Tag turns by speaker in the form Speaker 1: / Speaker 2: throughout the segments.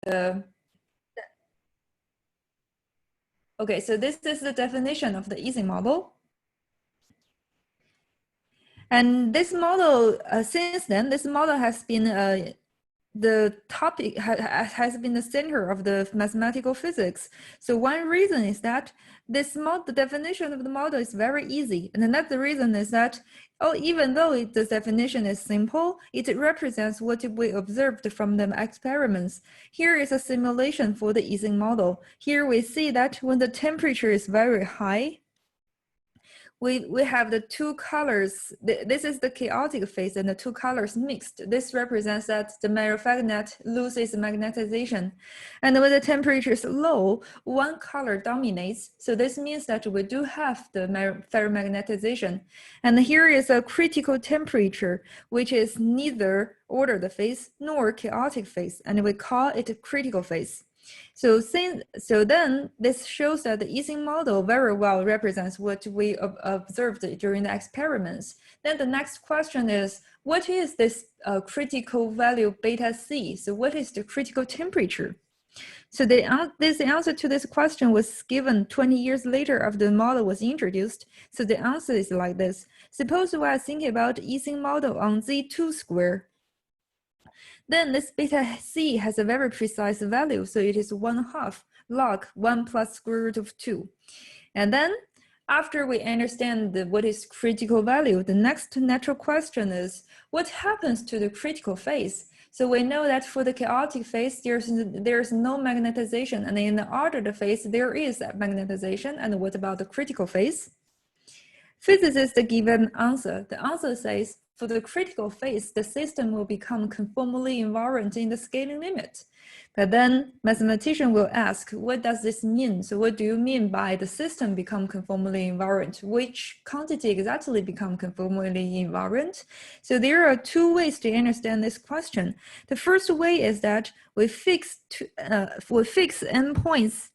Speaker 1: Okay, so this is the definition of the Ising model. And this model, since then, this model has been the topic has been the center of the mathematical physics. So one reason is that this model, the definition of the model is very easy. And another reason is that, even though the definition is simple, it represents what we observed from the experiments. Here is a simulation for the Ising model. Here we see that when the temperature is very high, we have the two colors. This is the chaotic phase and the two colors mixed. This represents that the ferromagnet loses magnetization. And when the temperature is low, one color dominates. So this means that we do have the ferromagnetization. And here is a critical temperature, which is neither ordered phase nor chaotic phase. And we call it a critical phase. So then this shows that the Ising model very well represents what we observed during the experiments. Then the next question is, what is this critical value beta C? So what is the critical temperature? So this answer to this question was given 20 years later after the model was introduced. So the answer is like this. Suppose we are thinking about Ising model on Z2 square. Then this beta C has a very precise value, so it is 1/2 log 1 plus square root of 2. And then after we understand what is critical value, the next natural question is, what happens to the critical phase? So we know that for the chaotic phase, there's no magnetization, and in the ordered phase, there is magnetization. And what about the critical phase? Physicists give an answer. The answer says, for the critical phase, the system will become conformally invariant in the scaling limit. But then mathematician will ask, what does this mean? So what do you mean by the system become conformally invariant? Which quantity exactly become conformally invariant? So there are two ways to understand this question. The first way is that we fix endpoints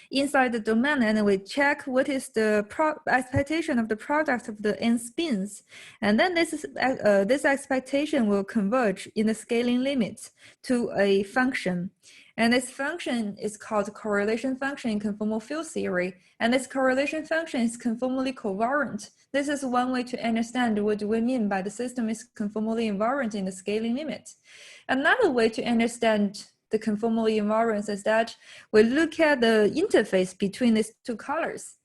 Speaker 1: inside the domain, and we check what is the expectation of the product of the n spins. And then this expectation will converge in the scaling limit to a function. And this function is called correlation function in conformal field theory. And this correlation function is conformally covariant. This is one way to understand what do we mean by the system is conformally invariant in the scaling limit. Another way to understand the conformal invariance is that we look at the interface between these two colors.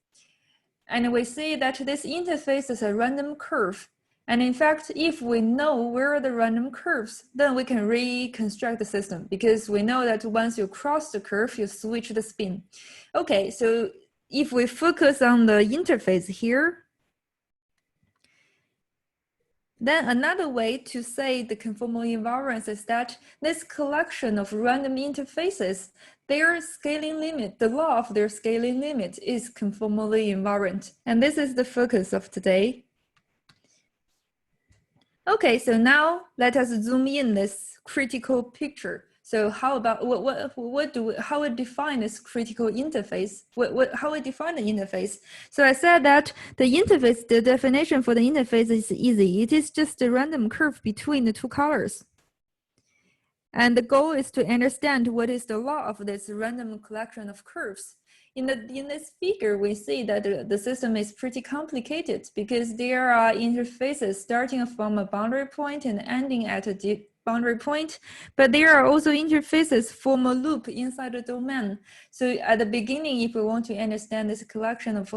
Speaker 1: And we see that this interface is a random curve. And in fact, if we know where are the random curves, then we can reconstruct the system, because we know that once you cross the curve, you switch the spin. Okay, so if we focus on the interface here, then another way to say the conformal invariance is that this collection of random interfaces, their scaling limit, the law of their scaling limit is conformally invariant. And this is the focus of today. Okay, so now let us zoom in this critical picture. So how about how we define this critical interface? How we define the interface? So I said that the interface, the definition for the interface is easy. It is just a random curve between the two colors. And the goal is to understand what is the law of this random collection of curves. In this figure, we see that the system is pretty complicated because there are interfaces starting from a boundary point and ending at a boundary point, but there are also interfaces form a loop inside the domain. So at the beginning, if we want to understand this collection of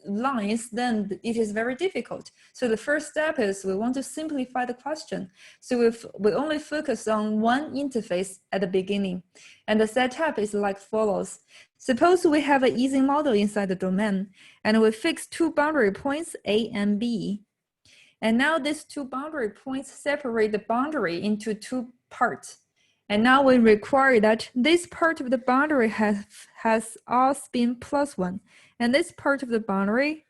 Speaker 1: lines, then it is very difficult. So the first step is we want to simplify the question. So we only focus on one interface at the beginning. And the setup is like follows. Suppose we have an Ising model inside the domain, and we fix two boundary points, A and B. And now these two boundary points separate the boundary into two parts. And now we require that this part of the boundary has all spin plus 1. And this part of the boundary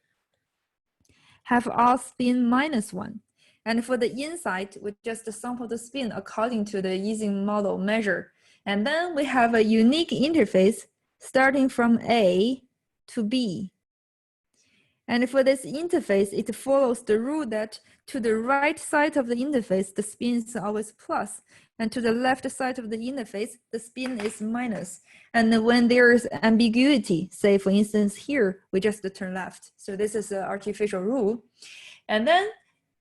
Speaker 1: have all spin minus 1. And for the inside, we just sample the spin according to the Ising model measure. And then we have a unique interface starting from A to B. And for this interface, it follows the rule that to the right side of the interface, the spin is always plus, and to the left side of the interface, the spin is minus. And when there is ambiguity, say for instance here, we just turn left. So this is an artificial rule. And then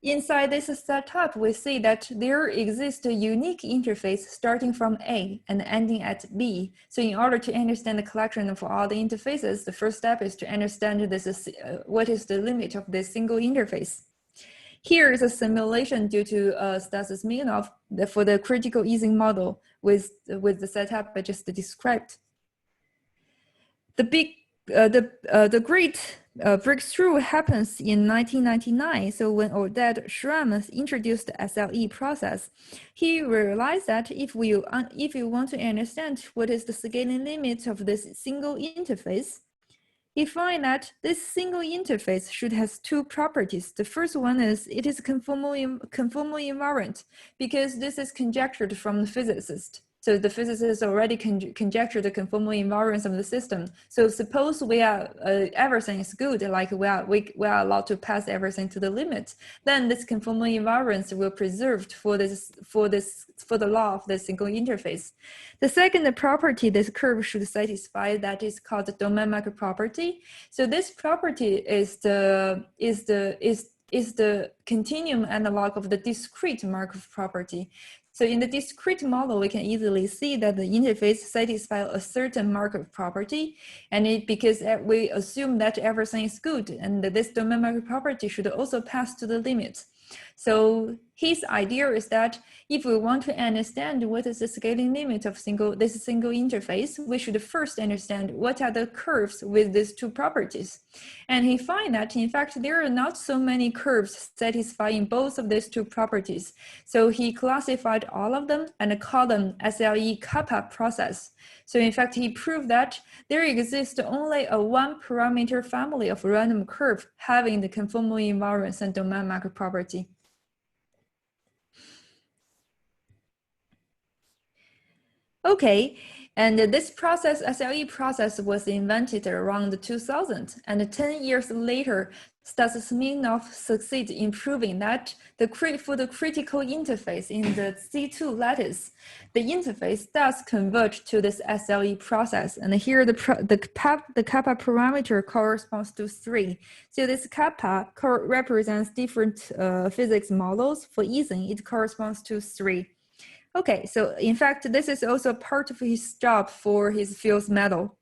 Speaker 1: inside this setup, we see that there exists a unique interface starting from A and ending at B. So in order to understand the collection of all the interfaces, the first step is to understand this what is the limit of this single interface. Here is a simulation due to Stasis Minov for the critical Ising model with the setup I just described. The great breakthrough happens in 1999. So when Oded Schramm introduced the SLE process, he realized that if you want to understand what is the scaling limit of this single interface, he find that this single interface should have two properties. The first one is it is conformal invariant, because this is conjectured from the physicist. So the physicists already conjectured the conformal invariance of the system. So suppose we are everything is good, like we are allowed to pass everything to the limit, then this conformal invariance will preserved for the law of the single interface. The second property this curve should satisfy, that is called the domain mark property. So this property is the continuum analog of the discrete Markov property. So in the discrete model, we can easily see that the interface satisfies a certain Markov property, and because we assume that everything is good, and this domain Markov property should also pass to the limit. So his idea is that if we want to understand what is the scaling limit of this single interface, we should first understand what are the curves with these two properties. And he find that in fact there are not so many curves satisfying both of these two properties. So he classified all of them and called them SLE kappa process. So in fact he proved that there exists only a one parameter family of random curve having the conformal invariance and domain mark property. Okay, and this process, SLE process, was invented around 2000, and 10 years later, Stasis Minov succeeded in proving that for the critical interface in the C2 lattice, the interface does converge to this SLE process. And here the kappa parameter corresponds to 3. So this kappa represents different physics models. For Ising, it corresponds to 3. Okay, so in fact, this is also part of his job for his Fields medal.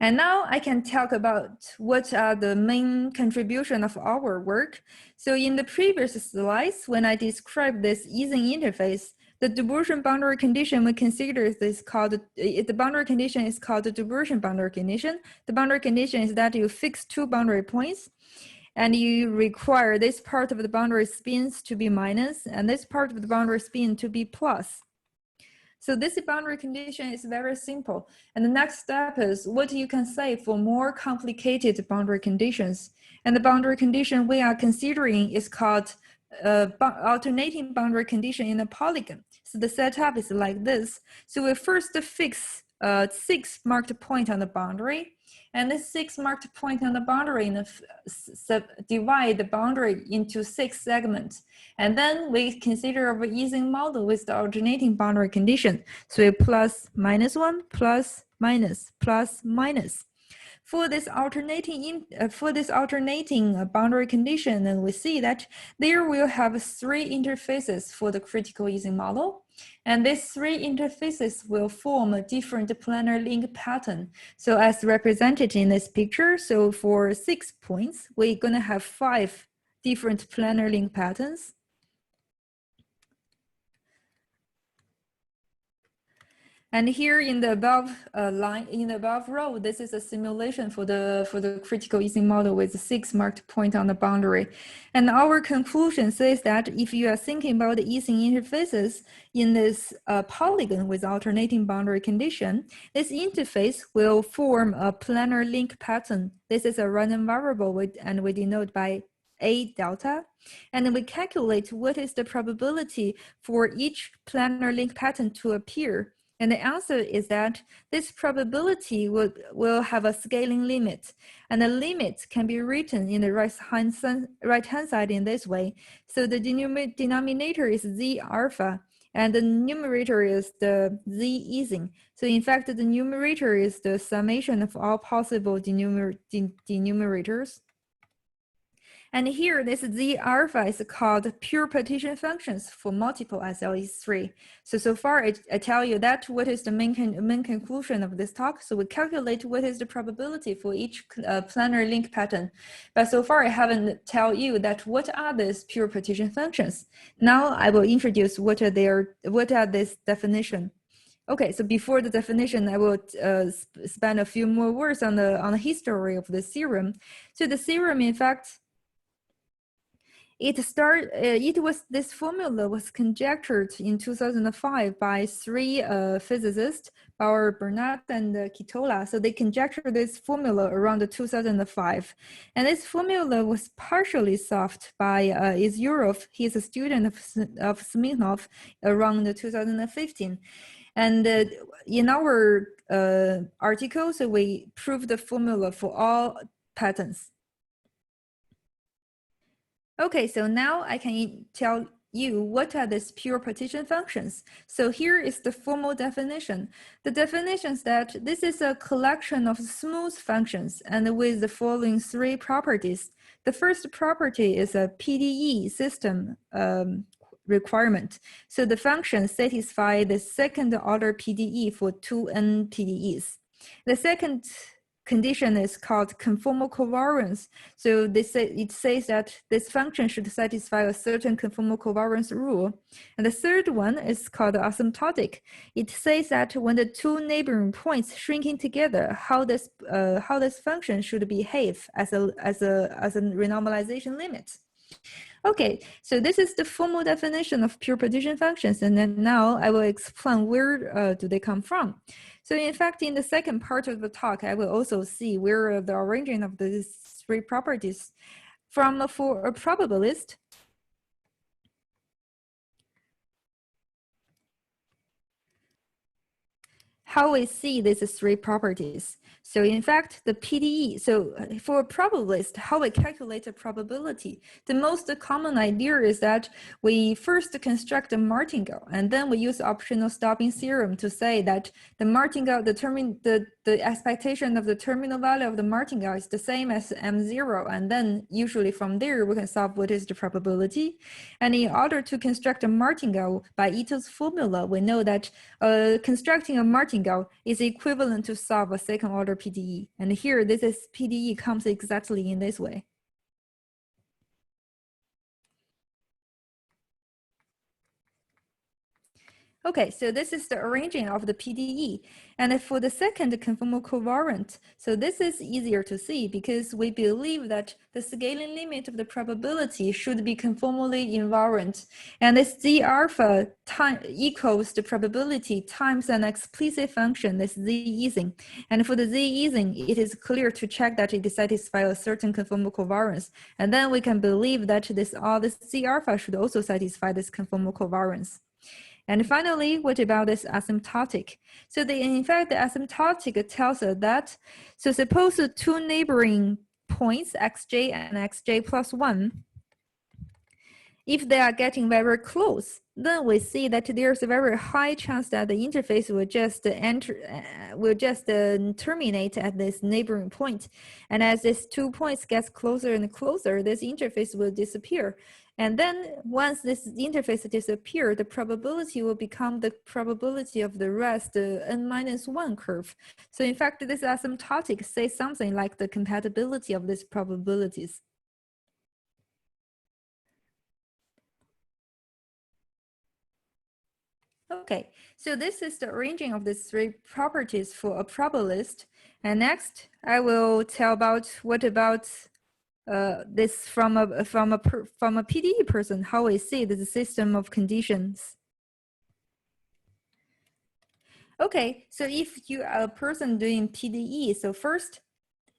Speaker 1: And now I can talk about what are the main contribution of our work. So in the previous slides, when I described this Ising interface, the Dubritian boundary condition we consider this called, the boundary condition is called the Dubritian boundary condition. The boundary condition is that you fix two boundary points, and you require this part of the boundary spins to be minus and this part of the boundary spin to be plus. So this boundary condition is very simple. And the next step is what you can say for more complicated boundary conditions. And the boundary condition we are considering is called alternating boundary condition in a polygon. So the setup is like this. So we first fix 6 marked point on the boundary. And this 6 marked point on the boundary divide the boundary into 6 segments. And then we consider our Ising model with the alternating boundary condition. So we plus -1, plus minus, plus minus. For this alternating boundary condition, then we see that there will have 3 interfaces for the critical Ising model. And these 3 interfaces will form a different planar link pattern. So as represented in this picture, so for 6 points, we're gonna have 5 different planar link patterns. And here in the above line, in the above row, this is a simulation for the critical Ising model with 6 marked point on the boundary. And our conclusion says that if you are thinking about the Ising interfaces in this polygon with alternating boundary condition, this interface will form a planar link pattern. This is a random variable, and we denote by A delta. And then we calculate what is the probability for each planar link pattern to appear. And the answer is that this probability will have a scaling limit, and the limit can be written in the right-hand side in this way. So the denominator is z alpha, and the numerator is the z Ising. So in fact, the numerator is the summation of all possible denumerators. And here, this z alpha is called pure partition functions for multiple SLE3. So far, I tell you that what is the main conclusion of this talk. So we calculate what is the probability for each planar link pattern. But so far, I haven't tell you that what are these pure partition functions. Now I will introduce what are this definition. Okay, so before the definition, I will spend a few more words on the history of the theorem. So the theorem, in fact, this formula was conjectured in 2005 by three physicists, Bauer, Bernat, and Kitola. So they conjectured this formula around 2005. And this formula was partially solved by Izurov. He's a student of Smirnov around 2015. And in our article, so we proved the formula for all patterns. Okay, so now I can tell you what are these pure partition functions. So here is the formal definition. The definition is that this is a collection of smooth functions and with the following three properties. The first property is a PDE system requirement. So the function satisfies the second order PDE for 2n PDEs. The second condition is called conformal covariance. So it says that this function should satisfy a certain conformal covariance rule. And the third one is called asymptotic. It says that when the two neighboring points shrinking together, how this function should behave as a renormalization limit. Okay, so this is the formal definition of pure partition functions, and then now I will explain where do they come from. So in fact, in the second part of the talk, I will also see where the origin of these three properties from for a probabilist. How we see these three properties. So in fact, the PDE, so for a probabilist, how we calculate a probability, the most common idea is that we first construct a martingale, and then we use optional stopping theorem to say that the martingale, the expectation of the terminal value of the martingale is the same as M0, and then usually from there, we can solve what is the probability. And in order to construct a martingale by Ito's formula, we know that constructing a martingale is equivalent to solve a second order PDE. And here, this is PDE comes exactly in this way. Okay, so this is the arranging of the PDE. And for the second conformal covariant, so this is easier to see because we believe that the scaling limit of the probability should be conformally invariant. And this Z alpha equals the probability times an explicit function, this Z Ising. And for the Z Ising, it is clear to check that it satisfies a certain conformal covariance. And then we can believe that this Z alpha should also satisfy this conformal covariance. And finally, what about this asymptotic? So in fact, the asymptotic tells us that, so suppose the two neighboring points, xj and xj plus 1, if they are getting very close, then we see that there's a very high chance that the interface will just terminate at this neighboring point. And as these 2 points gets closer and closer, this interface will disappear. And then once this interface disappears, the probability will become the probability of the rest n-1 curve. So in fact, this asymptotic says something like the compatibility of these probabilities. Okay, so this is the arranging of these three properties for a probabilist. And next, I will tell about what about this from a PDE person, how we see the system of conditions. Okay, so if you are a person doing PDE, so first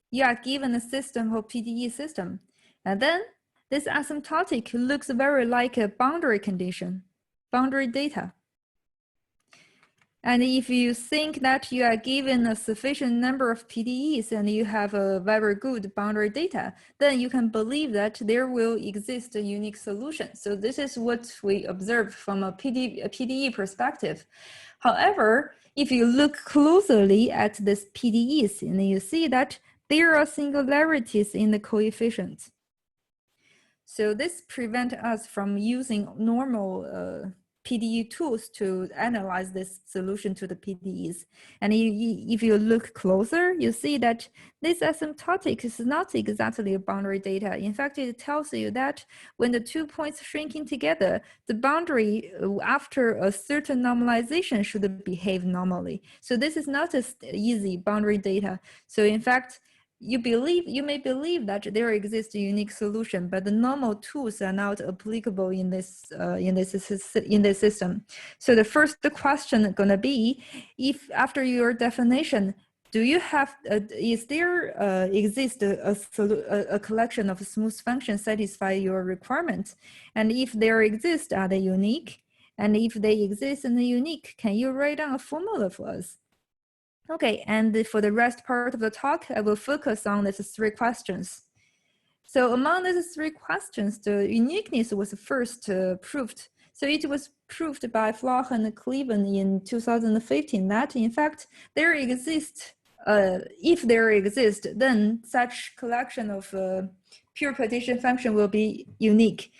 Speaker 1: you are given a system of PDE system, and then this asymptotic looks very like a boundary condition, boundary data. And if you think that you are given a sufficient number of PDEs and you have a very good boundary data, then you can believe that there will exist a unique solution. So this is what we observed from a PDE perspective. However, if you look closely at this PDEs, and you see that there are singularities in the coefficients. So this prevents us from using normal PDE tools to analyze this solution to the PDEs. And if you look closer, you see that this asymptotic is not exactly a boundary data. In fact, it tells you that when the 2 points shrinking together, the boundary after a certain normalization should behave normally. So this is not an easy boundary data. So in fact, you may believe that there exists a unique solution, but the normal tools are not applicable in this system. So the first question is going to be, if after your definition, do you have is there exist a collection of smooth functions satisfy your requirement? And if there exist, are they unique? And if they exist and they're unique, can you write down a formula for us? Okay, and for the rest part of the talk, I will focus on these 3 questions. So among these 3 questions, the uniqueness was first proved. So it was proved by Floch and Cleven in 2015 that in fact there exists, if there exists, then such collection of pure partition function will be unique.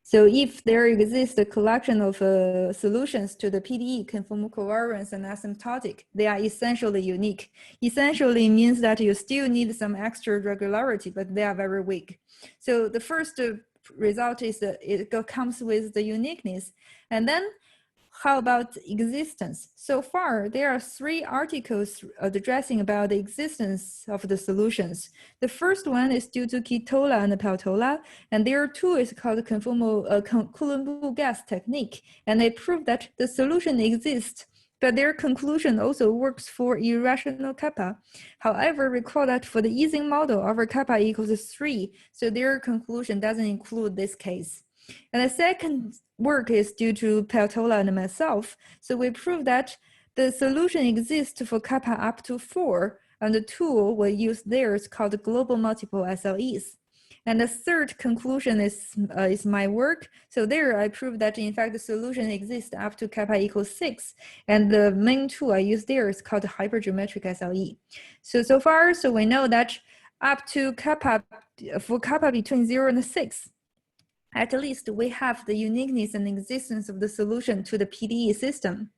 Speaker 1: So if there exists a collection of solutions to the PDE, conformal covariance and asymptotic, they are essentially unique. Essentially means that you still need some extra regularity, but they are very weak. So the first result is that it comes with the uniqueness. And then how about existence? So far, there are 3 articles addressing about the existence of the solutions. The first one is due to Kitola and Peltola, and their tool is called conformal Coulomb gas technique, and they prove that the solution exists, but their conclusion also works for irrational kappa. However, recall that for the Ising model, our kappa equals 3, so their conclusion doesn't include this case. And the second work is due to Peltola and myself. So we prove that the solution exists for kappa up to 4, and the tool we use there is called global multiple SLEs. And the third conclusion is my work. So there I prove that in fact the solution exists up to kappa equals 6. And the main tool I use there is called hypergeometric SLE. So far, so we know that up to kappa, for kappa between 0 and 6, at least we have the uniqueness and existence of the solution to the PDE system.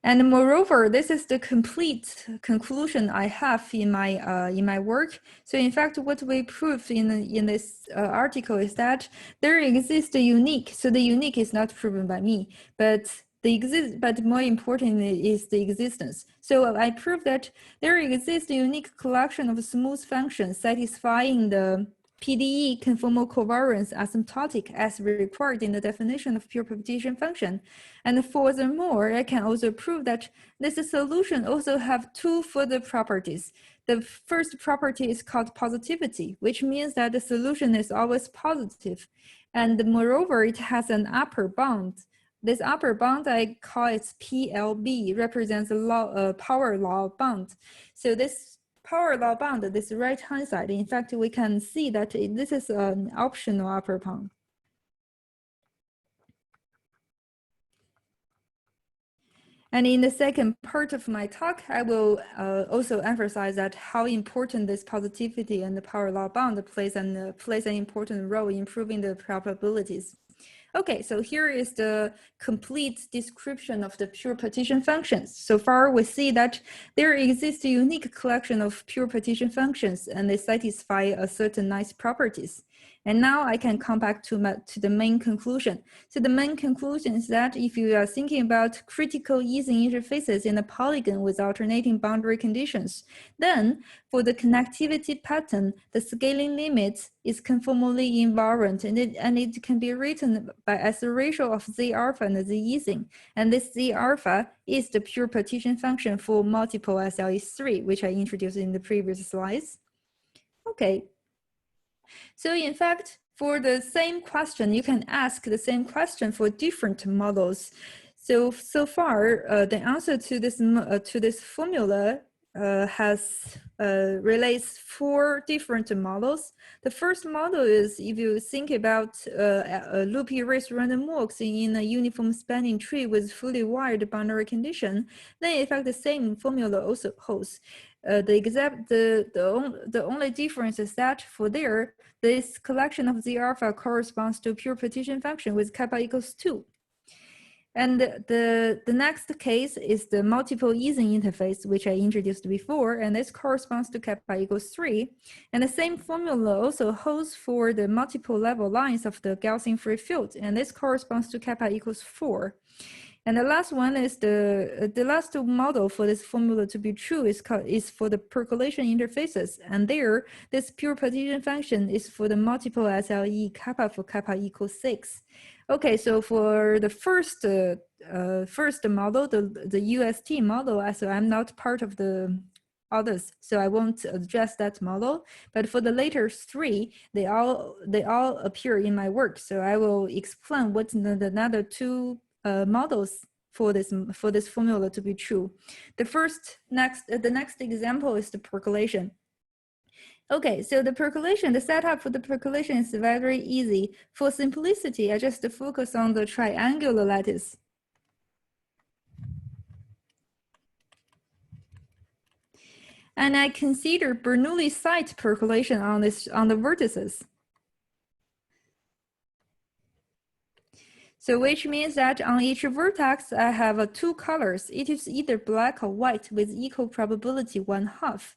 Speaker 1: And moreover, this is the complete conclusion I have in my work. So in fact, what we prove in this article is that there exists a unique. So the unique is not proven by me, but more importantly is the existence. So I prove that there exists a unique collection of smooth functions satisfying the PDE conformal covariance asymptotic as required in the definition of pure partition function. And furthermore, I can also prove that this solution also have 2 further properties. The first property is called positivity, which means that the solution is always positive. And moreover, it has an upper bound. This upper bound, I call it PLB, represents a power law bound. So this power law bound, this right-hand side, in fact, we can see that this is an optional upper bound. And in the second part of my talk, I will also emphasize that how important this positivity and the power law bound plays an important role in improving the probabilities. Okay, so here is the complete description of the pure partition functions. So far, we see that there exists a unique collection of pure partition functions, and they satisfy a certain nice properties. And now I can come back to the main conclusion. So the main conclusion is that if you are thinking about critical Ising interfaces in a polygon with alternating boundary conditions, then for the connectivity pattern, the scaling limit is conformally invariant, and it can be written as a ratio of Z alpha and Z Ising. And this Z alpha is the pure partition function for multiple SLE3, which I introduced in the previous slides. Okay. So in fact, for the same question, you can ask the same question for different models. So far, the answer to this formula has relates 4 different models. The first model is if you think about a loopy race random walks in a uniform spanning tree with fully wired boundary condition, then in fact the same formula also holds. The only difference is that for there, this collection of Z alpha corresponds to pure partition function with kappa equals 2. And the next case is the multiple Ising interface, which I introduced before, and this corresponds to kappa equals 3. And the same formula also holds for the multiple level lines of the Gaussian free field, and this corresponds to kappa equals 4. And the last one is the last model for this formula to be true is for the percolation interfaces. And there, this pure partition function is for the multiple SLE kappa for kappa equals 6. Okay, so for the first model, the UST model, so I'm not part of the others, so I won't address that model. But for the later 3, they all appear in my work. So I will explain what's the another 2 models for this formula to be true. The next example is the percolation. Okay, so the setup for the percolation is very easy. For simplicity, I just focus on the triangular lattice. And I consider Bernoulli site percolation on the vertices. So which means that on each vertex, I have 2 colors. It is either black or white with equal probability 1/2.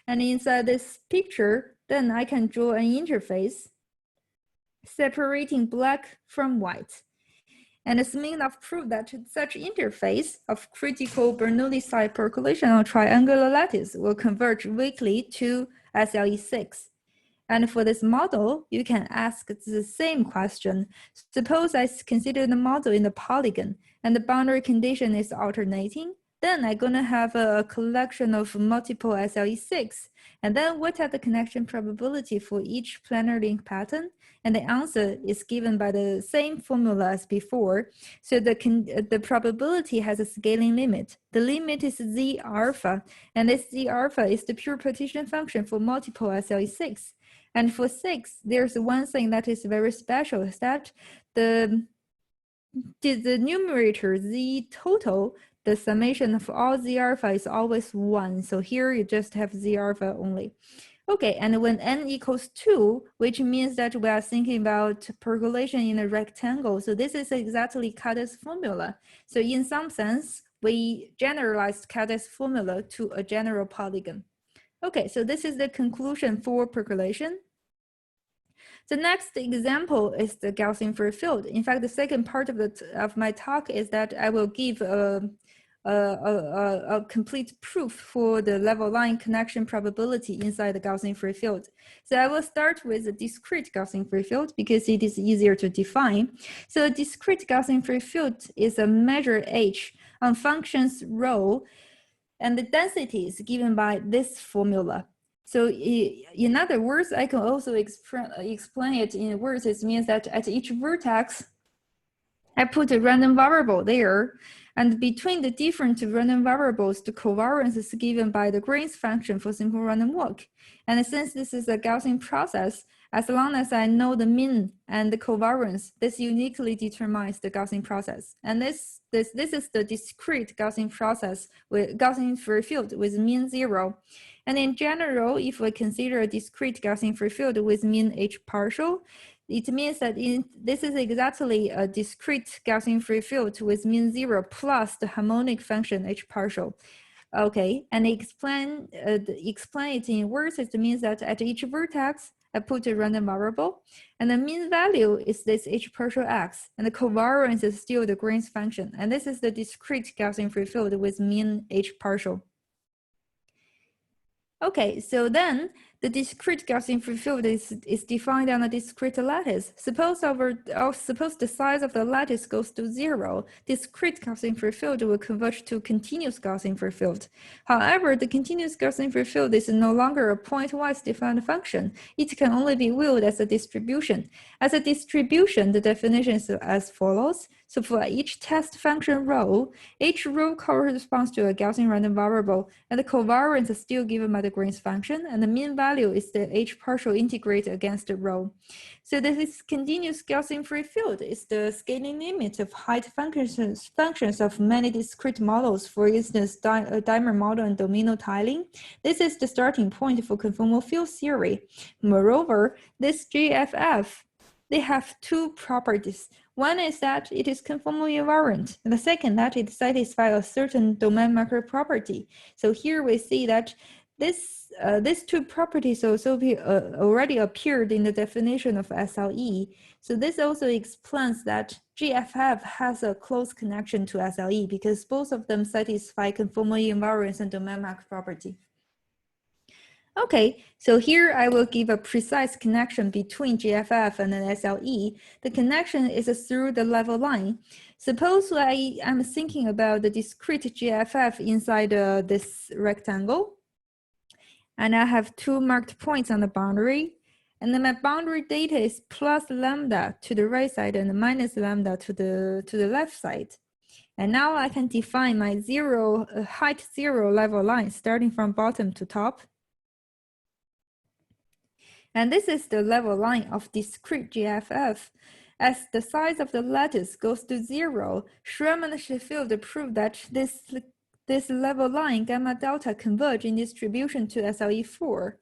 Speaker 1: And inside this picture, then I can draw an interface separating black from white. And it's mean of proof that such interface of critical Bernoulli site percolation on triangular lattice will converge weakly to SLE6. And for this model, you can ask the same question. Suppose I consider the model in the polygon and the boundary condition is alternating. Then I'm going to have a collection of multiple SLE6. And then what are the connection probability for each planar link pattern? And the answer is given by the same formula as before. So the probability has a scaling limit. The limit is Z alpha. And this Z alpha is the pure partition function for multiple SLE6. And for 6, there's one thing that is very special, is that the numerator Z total, the summation of all Z alpha is always 1. So here you just have Z alpha only. Okay, and when n equals 2, which means that we are thinking about percolation in a rectangle. So this is exactly Caudy's formula. So in some sense, we generalized Caudy's formula to a general polygon. Okay, so this is the conclusion for percolation. The next example is the Gaussian free field. In fact, the second part of my talk is that I will give a complete proof for the level line connection probability inside the Gaussian free field. So I will start with the discrete Gaussian free field because it is easier to define. So a discrete Gaussian free field is a measure h on functions rho, and the density is given by this formula. So in other words, I can also explain it in words. It means that at each vertex, I put a random variable there, and between the different random variables, the covariance is given by the Green's function for simple random walk. And since this is a Gaussian process, as long as I know the mean and the covariance, this uniquely determines the Gaussian process. And this is the discrete Gaussian process with Gaussian free field with mean 0. And in general, if we consider a discrete Gaussian free field with mean h partial, it means that this is exactly a discrete Gaussian free field with mean 0 plus the harmonic function h partial. Okay, and explain it in words. It means that at each vertex, I put a random variable, and the mean value is this h partial x, and the covariance is still the Green's function. And this is the discrete Gaussian free field with mean h partial. Okay, so then The discrete Gaussian free field is defined on a discrete lattice. Suppose the size of the lattice goes to 0, discrete Gaussian free field will converge to continuous Gaussian free field. However, the continuous Gaussian free field is no longer a pointwise defined function. It can only be viewed as a distribution. As a distribution, the definition is as follows. So for each test function rho, each rho corresponds to a Gaussian random variable, and the covariance is still given by the Green's function, and the mean value is the h partial integrate against the rho. So this continuous Gaussian free field is the scaling limit of height functions of many discrete models, for instance, diamond model and domino tiling. This is the starting point for conformal field theory. Moreover, this GFF, they have two properties. One is that it is conformal invariant, and the second that it satisfies a certain domain marker property. So here we see that these two properties also already appeared in the definition of SLE. So this also explains that GFF has a close connection to SLE because both of them satisfy conformal invariance and domain marker property. Okay, so here I will give a precise connection between GFF and an SLE. The connection is through the level line. Suppose I am thinking about the discrete GFF inside this rectangle, and I have two marked points on the boundary, and then my boundary data is plus lambda to the right side and minus lambda to the left side. And now I can define my height zero level line starting from bottom to top. And this is the level line of discrete GFF. As the size of the lattice goes to 0, Schramm and Sheffield proved that this level line gamma delta converge in distribution to SLE4.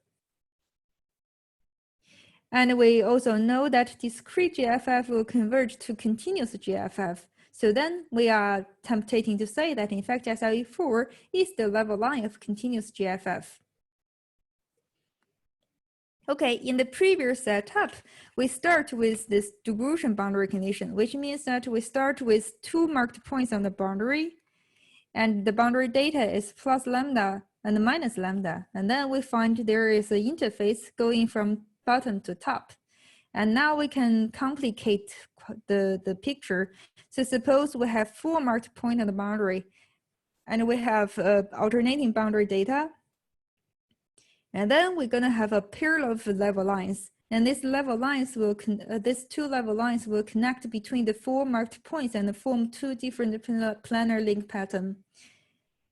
Speaker 1: And we also know that discrete GFF will converge to continuous GFF. So then we are tempting to say that in fact SLE4 is the level line of continuous GFF. Okay, in the previous setup, we start with this Gaussian boundary condition, which means that we start with two marked points on the boundary, and the boundary data is plus lambda and minus lambda. And then we find there is an interface going from bottom to top. And now we can complicate the picture. So suppose we have four marked points on the boundary, and we have alternating boundary data. And then we're going to have a pair of level lines. And these level lines these two level lines will connect between the four marked points and form two different planar link patterns.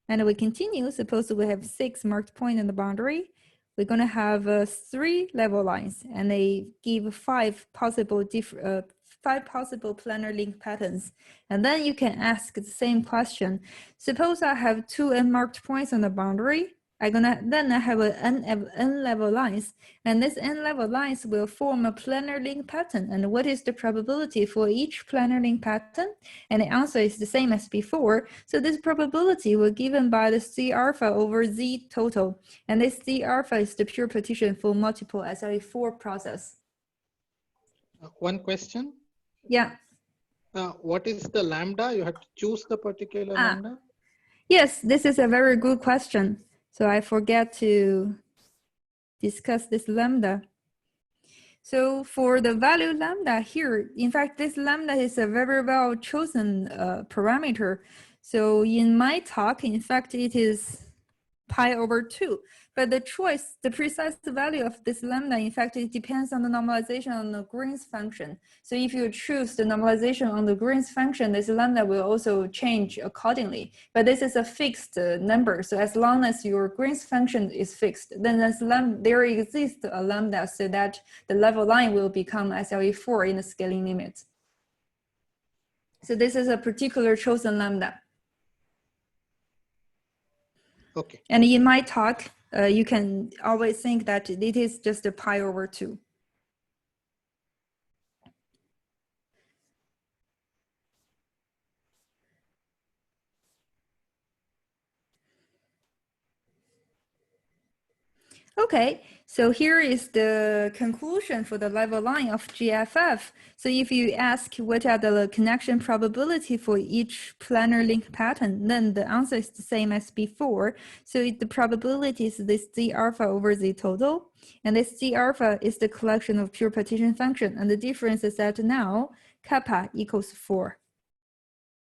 Speaker 1: And we continue. Suppose we have 6 marked points on the boundary. We're going to have 3 level lines, and they give 5 possible planar link patterns. And then you can ask the same question. Suppose I have 2 unmarked points on the boundary. Then I have n level lines, and this n level lines will form a planar link pattern. And what is the probability for each planar link pattern? And the answer is the same as before. So this probability will given by the C alpha over Z total. And this C alpha is the pure partition for multiple SLE4 process.
Speaker 2: One question.
Speaker 1: Yeah.
Speaker 2: What is the lambda? You have to choose the particular lambda?
Speaker 1: Yes, this is a very good question. So I forget to discuss this lambda. So for the value lambda here, in fact, this lambda is a very well chosen parameter. So in my talk, in fact, it is pi over 2. But the precise value of this lambda, in fact, it depends on the normalization on the Green's function. So if you choose the normalization on the Green's function, this lambda will also change accordingly. But this is a fixed number. So as long as your Green's function is fixed, then there exists a lambda so that the level line will become SLE4 in the scaling limit. So this is a particular chosen lambda.
Speaker 2: Okay.
Speaker 1: And in my talk, you can always think that it is just a pi over 2. Okay, so here is the conclusion for the level line of GFF. So if you ask what are the connection probability for each planar link pattern, then the answer is the same as before. So the probability is this Z alpha over Z total. And this Z alpha is the collection of pure partition function. And the difference is that now kappa equals 4.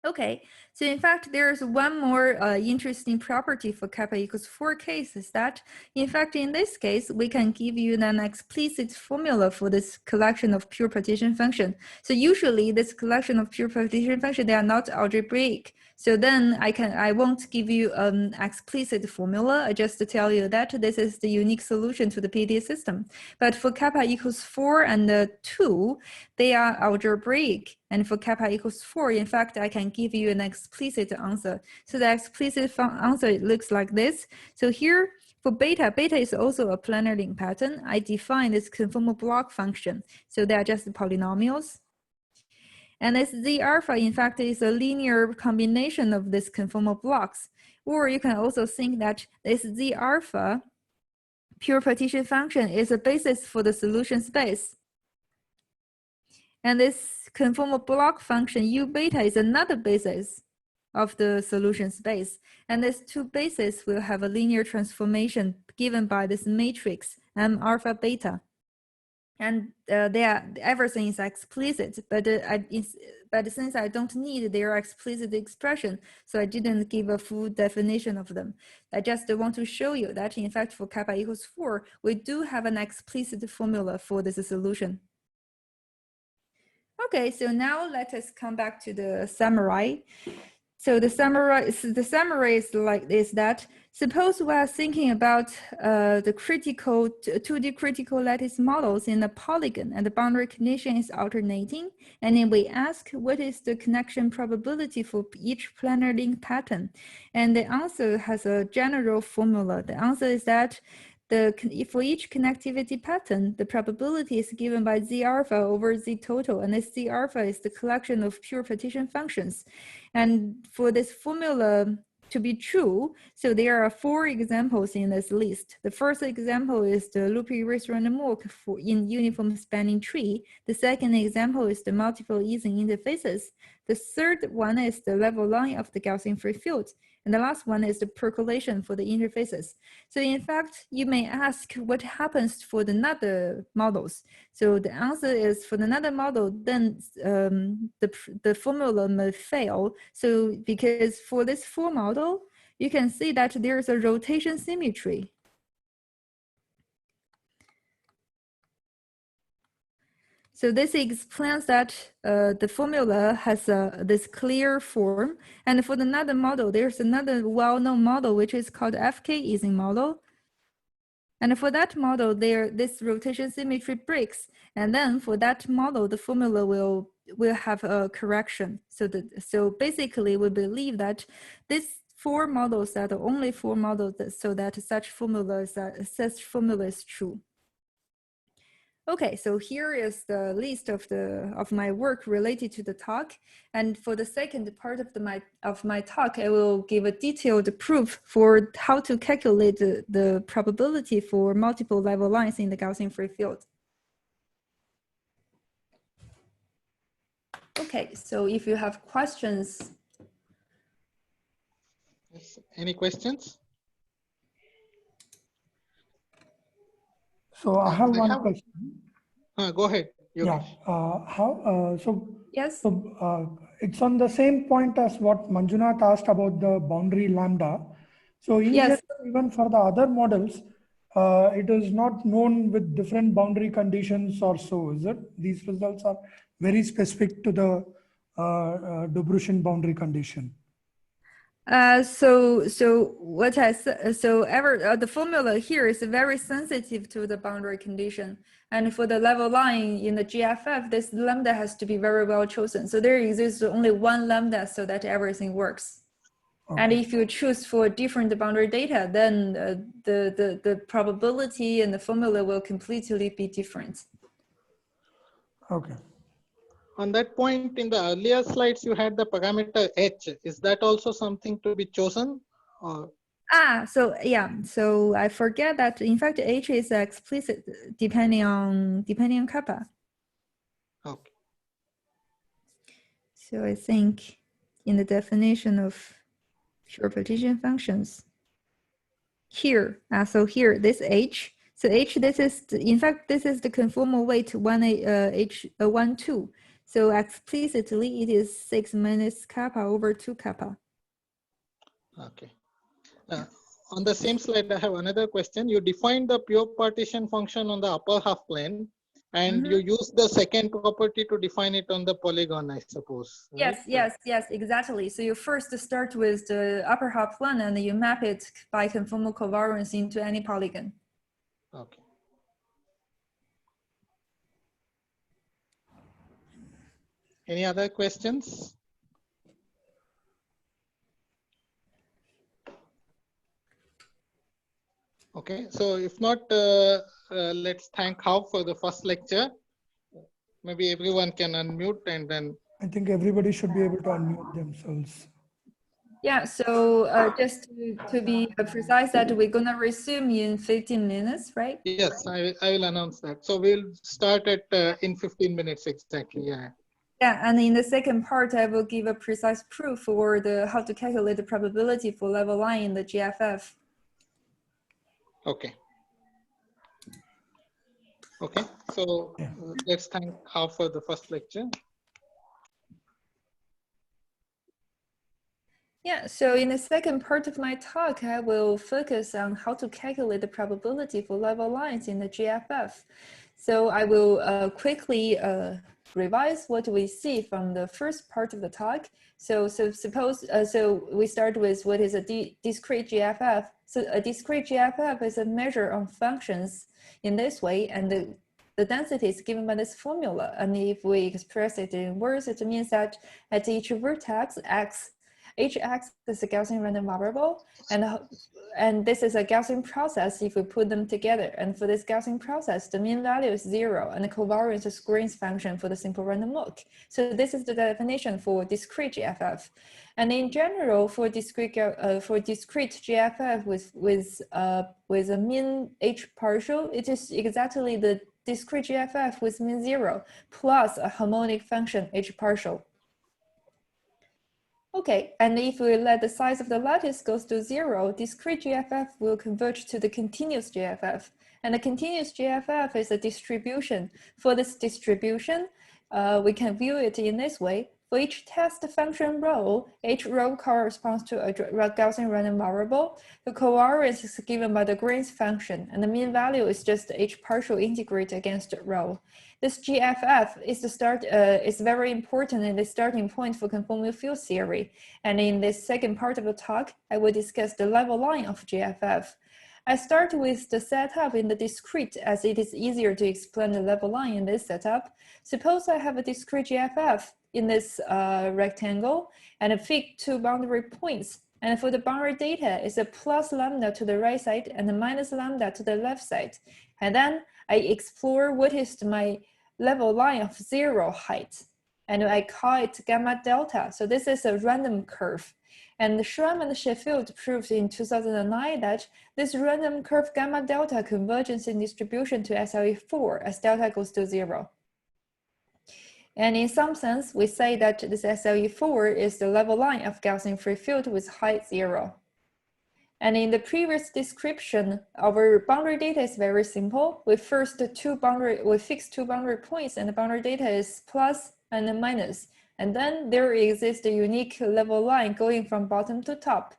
Speaker 1: Okay, so in fact, there's one more interesting property for kappa equals 4 case is that, in fact, in this case, we can give you an explicit formula for this collection of pure partition function. So usually this collection of pure partition function, they are not algebraic. So then I won't give you an explicit formula. I just tell you that this is the unique solution to the PD system. But for kappa equals 4 and 2, they are algebraic. And for kappa equals 4, in fact, I can give you an explicit answer. So the explicit answer looks like this. So here for beta, beta is also a planar link pattern. I define this conformal block function. So they are just polynomials. And this Z alpha, in fact, is a linear combination of these conformal blocks. Or you can also think that this Z alpha pure partition function is a basis for the solution space. And this conformal block function U beta is another basis of the solution space. And these two bases will have a linear transformation given by this matrix M alpha beta. And everything is explicit, but since I don't need their explicit expression, so I didn't give a full definition of them. I just want to show you that, in fact, for kappa equals 4, we do have an explicit formula for this solution. Okay, so now let us come back to the summary. So the summary is like this: that suppose we are thinking about the 2D critical lattice models in a polygon, and the boundary condition is alternating, and then we ask what is the connection probability for each planar link pattern, and the answer has a general formula. The answer is that for each connectivity pattern, the probability is given by Z alpha over Z total, and this Z alpha is the collection of pure partition functions. And for this formula to be true, so there are 4 examples in this list. The first example is the loop erase random walk in uniform spanning tree. The second example is the multiple Ising interfaces. The third one is the level line of the Gaussian free field. And the last one is the percolation for the interfaces. So in fact, you may ask what happens for the another models. So the answer is for another model, then the formula may fail. So because for this 4 model, you can see that there's a rotation symmetry. So this explains that the formula has this clear form. And for another model, there's another well-known model, which is called FK Ising model. And for that model, this rotation symmetry breaks. And then for that model, the formula will have a correction. So basically, we believe that these 4 models are the only 4 models so that such formula is true. Okay, so here is the list of my work related to the talk, and for the second part of my talk, I will give a detailed proof for how to calculate the probability for multiple level lines in the Gaussian free field. Okay, so if you have questions.
Speaker 2: Yes. Any questions?
Speaker 3: So I have one question.
Speaker 2: Go ahead. Yogesh.
Speaker 1: Yes.
Speaker 3: So it's on the same point as what Manjunath asked about the boundary lambda. So in general, even for the other models, it is not known with different boundary conditions or so, is it? These results are very specific to the Dobrushin boundary condition.
Speaker 1: So what I said, the formula here is very sensitive to the boundary condition. And for the level line in the GFF, this lambda has to be very well chosen. So there exists only one lambda so that everything works. Okay. And if you choose for different boundary data, then the probability and the formula will completely be different.
Speaker 3: Okay.
Speaker 2: On that point, in the earlier slides, you had the parameter h. Is that also something to be chosen? Or?
Speaker 1: So yeah, so I forget that in fact H is explicit depending on kappa.
Speaker 2: Okay.
Speaker 1: So I think in the definition of pure partition functions here, so here this H, so H, this is in fact this is the conformal weight 1 2. So explicitly it is 6 minus kappa over 2 kappa.
Speaker 2: Okay. On the same slide, I have another question. You define the pure partition function on the upper half plane, and you use the second property to define it on the polygon, I suppose. Right?
Speaker 1: Yes, exactly. So you first start with the upper half plane and you map it by conformal covariance into any polygon.
Speaker 2: Okay. Any other questions? Okay, so if not, let's thank Hao for the first lecture. Maybe everyone can unmute and then.
Speaker 3: I think everybody should be able to unmute themselves.
Speaker 1: Yeah, so just to be precise that we're gonna resume in 15 minutes, right?
Speaker 2: Yes, I will announce that. So we'll start at in 15 minutes exactly, yeah.
Speaker 1: Yeah, and in the second part, I will give a precise proof for how to calculate the probability for level line in the GFF.
Speaker 2: Okay. Okay, so let's thank Hao for the first lecture.
Speaker 1: Yeah, so in the second part of my talk, I will focus on how to calculate the probability for level lines in the GFF. So I will quickly revise what we see from the first part of the talk. So we start with what is a discrete GFF. So a discrete GFF is a measure of functions in this way, and the density is given by this formula. And if we express it in words, it means that at each vertex, Hx is a Gaussian random variable, and this is a Gaussian process if we put them together. And for this Gaussian process, the mean value is 0, and the covariance is Green's function for the simple random walk. So this is the definition for discrete GFF. And in general, for discrete GFF with a mean H partial, it is exactly the discrete GFF with mean 0 plus a harmonic function H partial. Okay, and if we let the size of the lattice goes to 0, discrete GFF will converge to the continuous GFF. And the continuous GFF is a distribution. For this distribution, we can view it in this way. For each test function rho, each rho corresponds to a Gaussian random variable. The covariance is given by the Green's function, and the mean value is just H partial integrate against rho. This GFF is very important in the starting point for conformal field theory. And in this second part of the talk, I will discuss the level line of GFF. I start with the setup in the discrete as it is easier to explain the level line in this setup. Suppose I have a discrete GFF in this rectangle and I pick 2 boundary points. And for the boundary data, it's a plus lambda to the right side and a minus lambda to the left side. And then I explore what is my level line of 0 height. And I call it gamma delta. So this is a random curve. And Schramm and Sheffield proved in 2009 that this random curve gamma delta converges in distribution to SLE4 as delta goes to 0. And in some sense, we say that this SLE4 is the level line of Gaussian free field with height 0. And in the previous description, our boundary data is very simple. We fix 2 boundary points, and the boundary data is plus and minus. And then there exists a unique level line going from bottom to top.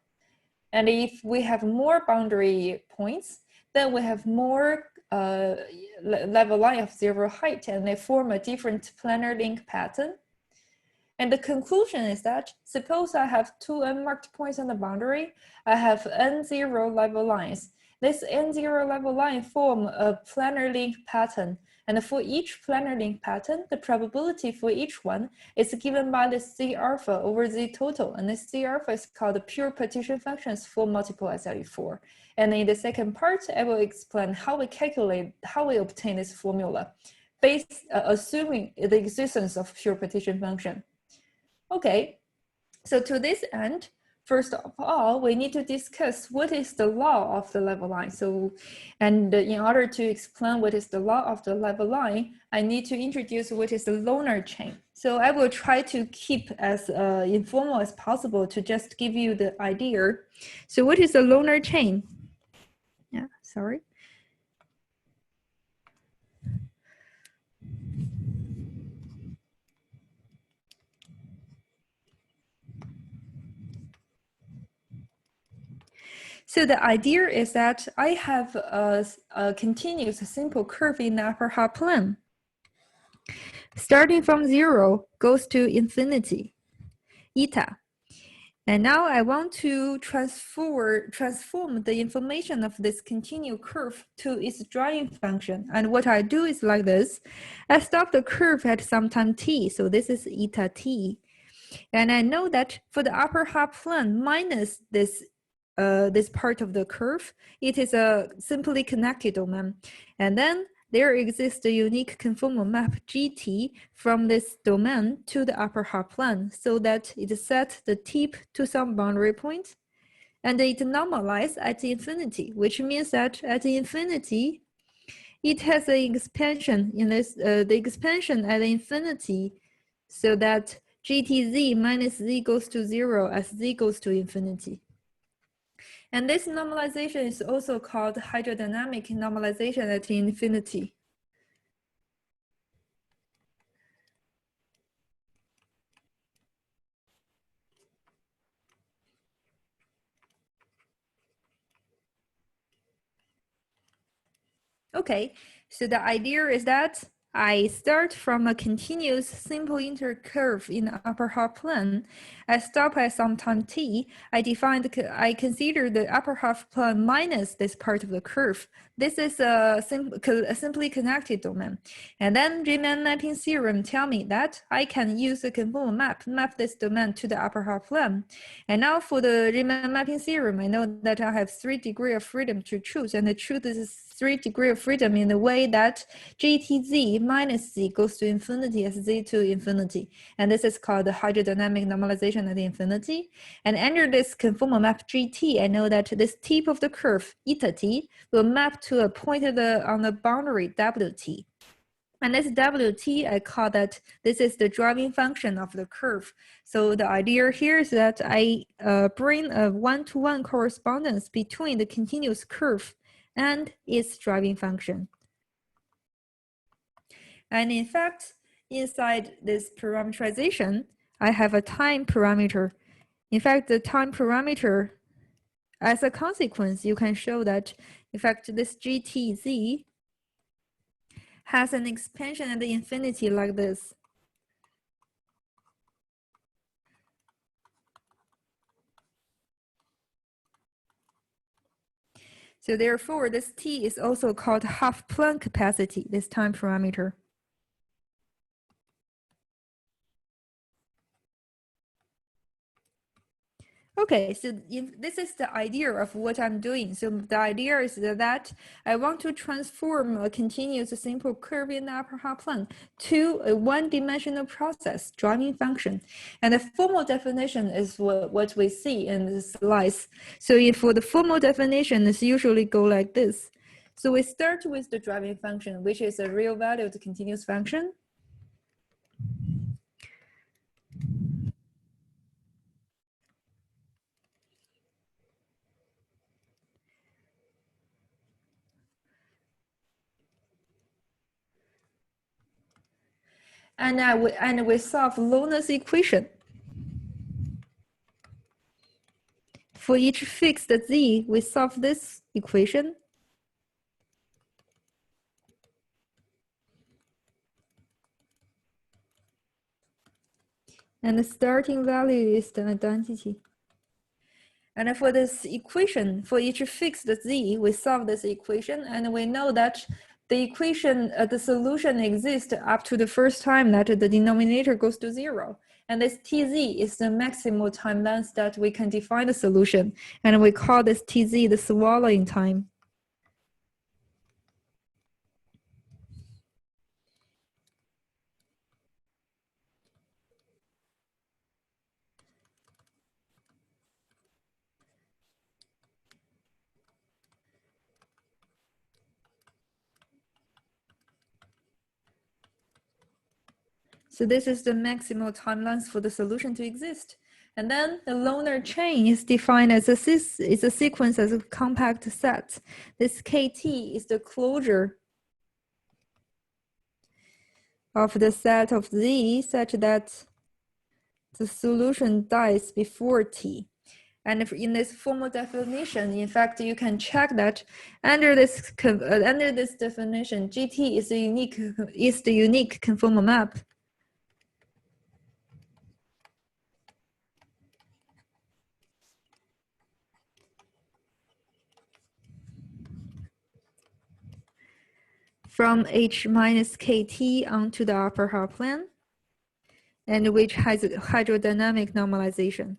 Speaker 1: And if we have more boundary points, then we have more level line of 0 height, and they form a different planar link pattern. And the conclusion is that suppose I have 2 unmarked points on the boundary, I have n0 level lines. This n0 level line form a planar link pattern. And for each planar link pattern, the probability for each one is given by the C alpha over Z total. And this C alpha is called the pure partition functions for multiple SLE4. And in the second part, I will explain how we obtain this formula based assuming the existence of pure partition function. Okay, so to this end, first of all, we need to discuss what is the law of the level line. So, and in order to explain what is the law of the level line, I need to introduce what is the loaner chain. So I will try to keep as informal as possible to just give you the idea. So what is a loaner chain? Yeah, sorry. So the idea is that I have a continuous simple curve in the upper half plane. Starting from 0 goes to infinity, eta. And now I want to transform the information of this continuous curve to its drawing function. And what I do is like this. I stop the curve at some time t, so this is eta t. And I know that for the upper half plane minus this part of the curve, it is a simply connected domain. And then there exists a unique conformal map GT from this domain to the upper half plane so that it sets the tip to some boundary point and it normalizes at infinity, which means that at infinity, it has an expansion in this, the expansion at infinity so that GTZ minus Z goes to 0 as Z goes to infinity. And this normalization is also called hydrodynamic normalization at infinity. Okay, so the idea is that I start from a continuous simple intercurve in the upper half plane. I stop at some time t. I consider the upper half plane minus this part of the curve. This is a simply connected domain. And then Riemann mapping theorem tell me that I can use a conformal map this domain to the upper half plane. And now for the Riemann mapping theorem, I know that I have 3 degrees of freedom to choose, and the truth is 3 degrees of freedom in the way that GTZ minus Z goes to infinity as Z to infinity. And this is called the hydrodynamic normalization at infinity. And under this conformal map GT, I know that this tip of the curve, eta t, will map to a point on the boundary WT. And this WT, I call that this is the driving function of the curve. So the idea here is that I bring a one-to-one correspondence between the continuous curve and its driving function. And in fact, inside this parameterization, I have a time parameter. In fact, the time parameter, as a consequence, you can show that, in fact, this GTZ has an expansion at the infinity like this. So therefore, this T is also called half plane capacity, this time parameter. Okay, so this is the idea of what I'm doing. So the idea is that I want to transform a continuous simple curve in the upper half plane to a one-dimensional process, driving function. And the formal definition is what we see in the slides. So for the formal definition, it's usually go like this. So we start with the driving function, which is a real valued continuous function. And we solve Lenz equation. For each fixed z, we solve this equation. And the starting value is the identity. And for this equation, for each fixed z, we solve this equation, and we know that the equation, the solution exists up to the first time that the denominator goes to 0. And this tz is the maximal time length that we can define the solution. And we call this tz the swallowing time. So this is the maximal time length for the solution to exist. And then the loaner chain is defined as a sequence as a compact set. This KT is the closure of the set of Z such that the solution dies before T. And if in this formal definition, in fact, you can check that under this definition, GT is the unique conformal map. From H minus KT onto the upper half plane, and which has hydrodynamic normalization.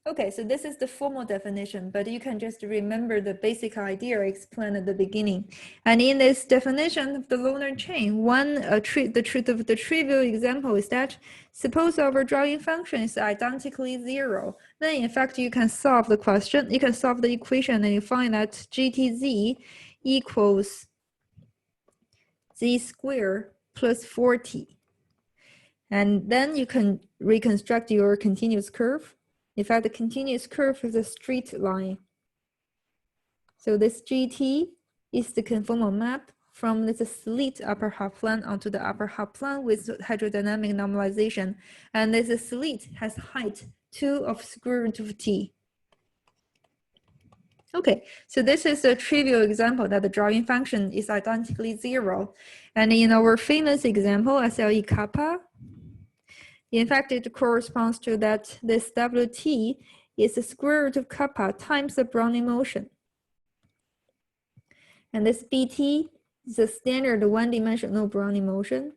Speaker 1: Okay, so this is the formal definition, but you can just remember the basic idea I explained at the beginning. And in this definition of the loaner chain, the trivial example is that suppose our drawing function is identically 0. Then in fact, you can solve the question, you can solve the equation, and you find that GTZ equals Z squared plus 4T. And then you can reconstruct your continuous curve. In fact, the continuous curve is a straight line. So this GT is the conformal map from this slit upper half plane onto the upper half plane with hydrodynamic normalization. And this slit has height 2 of square root of T. Okay, so this is a trivial example that the drawing function is identically 0. And in our famous example, SLE kappa, in fact, it corresponds to that this WT is the square root of kappa times the Brownian motion. And this BT is a standard one-dimensional Brownian motion.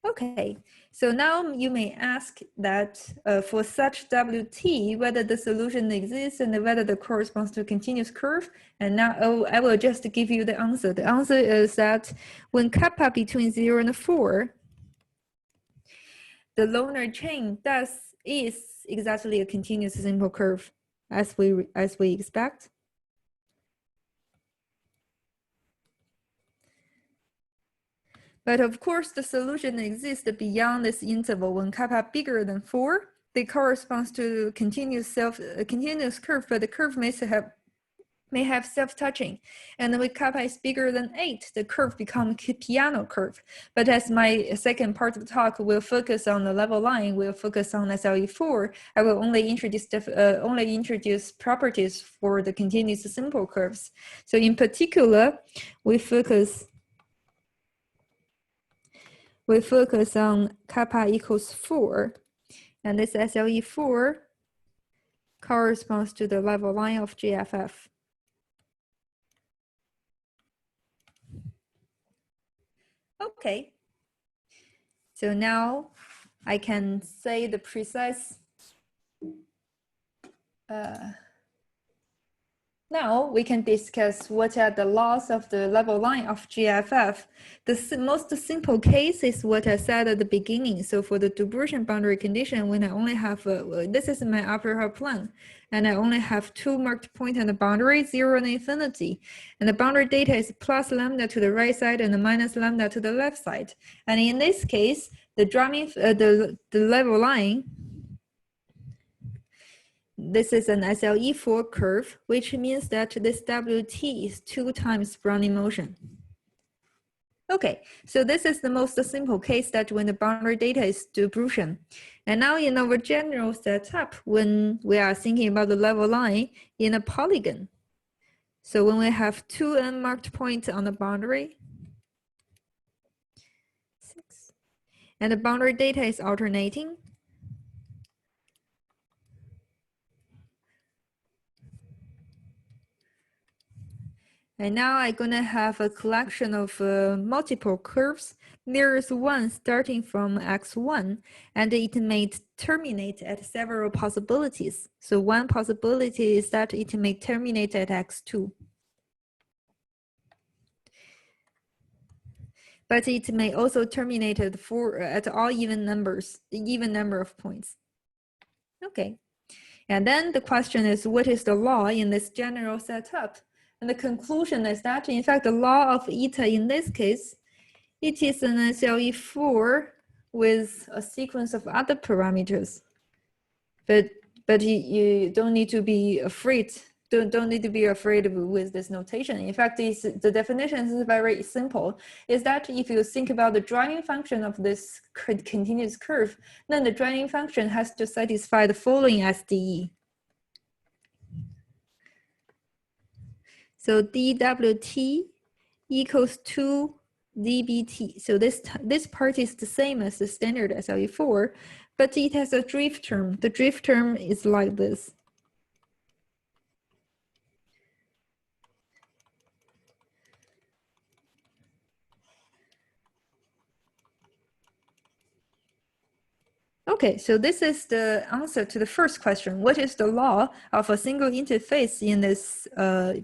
Speaker 1: Okay, so now you may ask that for such WT, whether the solution exists and whether it corresponds to a continuous curve. And now I will just give you the answer. The answer is that when kappa between 0 and 4, the loaner chain is exactly a continuous simple curve as we expect. But of course, the solution exists beyond this interval. When kappa bigger than 4, they corresponds to continuous curve, but the curve may have self-touching. And when kappa is bigger than 8, the curve becomes piano curve. But as my second part of the talk will focus on the level line, will focus on SLE4, I will only introduce properties for the continuous simple curves. So in particular, we focus on kappa equals 4, and this SLE4 corresponds to the level line of GFF. Okay, so now I can say the precise, now we can discuss what are the laws of the level line of GFF. The most simple case is what I said at the beginning. So for the Dubritian boundary condition, when I only have, this is my upper half plane, and I only have 2 marked points on the boundary, 0 and infinity. And the boundary data is plus lambda to the right side and minus lambda to the left side. And in this case, the level line, this is an SLE4 curve, which means that this WT is 2 times Brownian motion. Okay, so this is the most simple case that when the boundary data is Dubritian. And now in our general setup, when we are thinking about the level line in a polygon, so when we have 2 unmarked points on the boundary, 6, and the boundary data is alternating, and now I'm gonna have a collection of multiple curves. There is one starting from x1, and it may terminate at several possibilities. So one possibility is that it may terminate at x2. But it may also terminate at all even number of points. Okay. And then the question is, what is the law in this general setup? And the conclusion is that, in fact, the law of eta in this case, it is an SLE4 with a sequence of other parameters. But you don't need to be afraid. Don't need to be afraid with this notation. In fact, the definition is very simple. Is that if you think about the driving function of this continuous curve, then the driving function has to satisfy the following SDE. So dWt equals 2 dBt. So this part is the same as the standard SLE4, but it has a drift term. The drift term is like this. Okay, so this is the answer to the first question. What is the law of a single interface in this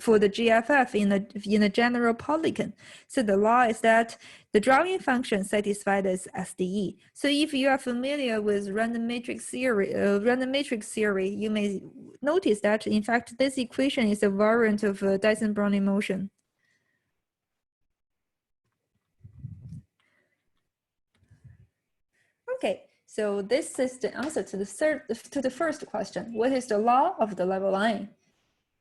Speaker 1: for the GFF in a general polygon? So the law is that the drawing function satisfies this SDE. So if you are familiar with random matrix theory, you may notice that in fact this equation is a variant of Dyson-Brownian motion. Okay. So this is the answer to the first question. What is the law of the level line?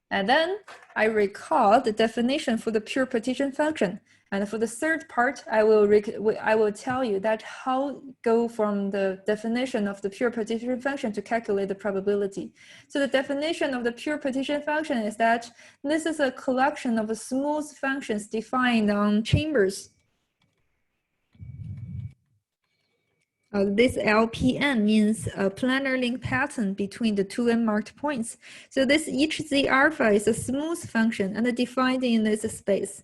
Speaker 1: And then I recall the definition for the pure partition function. And for the third part, I will tell you that how go from the definition of the pure partition function to calculate the probability. So the definition of the pure partition function is that this is a collection of smooth functions defined on chambers. This LPN means a planar link pattern between the two unmarked points. So this each Z alpha is a smooth function and defined in this space.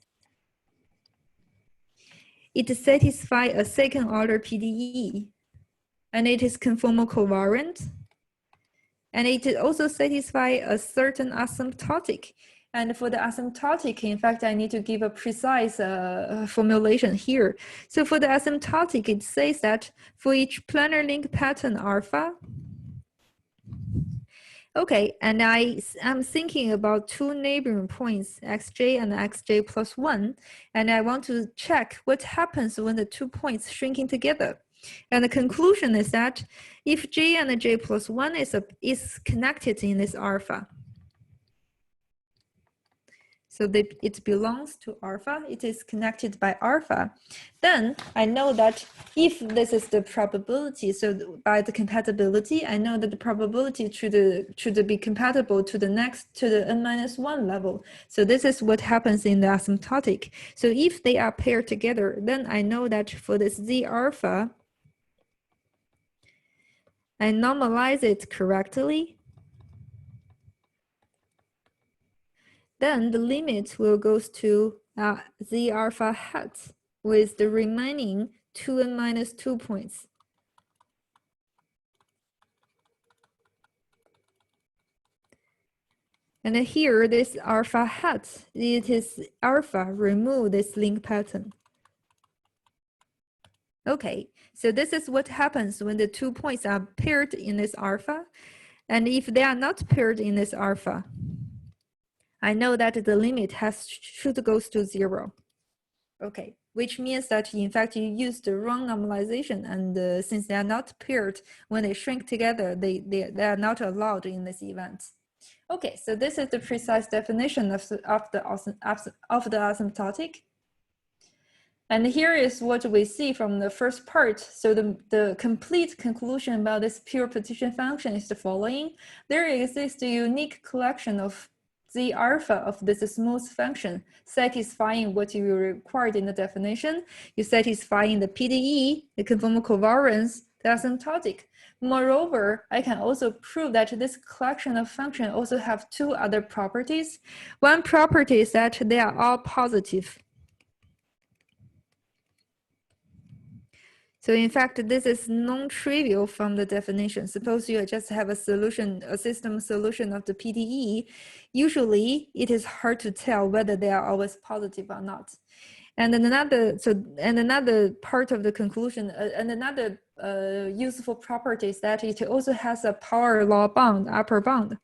Speaker 1: It satisfies a second order PDE, and it is conformal covariant, and it also satisfies a certain asymptotic. And for the asymptotic, in fact, I need to give a precise formulation here. So for the asymptotic, it says that for each planar link pattern alpha, okay, and I'm thinking about two neighboring points, xj and xj plus 1, and I want to check what happens when the 2 points shrinking together. And the conclusion is that if j and j plus 1 is connected in this alpha, so it belongs to alpha, it is connected by alpha, then I know that if this is the probability, so by the compatibility, I know that the probability should be compatible to the n-1 level. So this is what happens in the asymptotic. So if they are paired together, then I know that for this Z alpha, I normalize it correctly. Then the limit will go to Z alpha hat with the remaining 2n minus 2 points. And here, this alpha hat, it is alpha, remove this link pattern. Okay, so this is what happens when the 2 points are paired in this alpha. And if they are not paired in this alpha, I know that the limit should go to 0. Okay, which means that in fact you use the wrong normalization, and since they are not paired, when they shrink together, they are not allowed in this event. Okay, so this is the precise definition of the asymptotic. And here is what we see from the first part. So the complete conclusion about this pure partition function is the following. There exists a unique collection of Z alpha of this smooth function, satisfying what you required in the definition. You satisfying the PDE, the conformal covariance, the asymptotic. Moreover, I can also prove that this collection of functions also have two other properties. One property is that they are all positive. So in fact, this is non-trivial from the definition. Suppose you just have a solution, a system solution of the PDE. Usually, it is hard to tell whether they are always positive or not. And then another part of the conclusion, and another useful property is that it also has a power law bound, upper bound.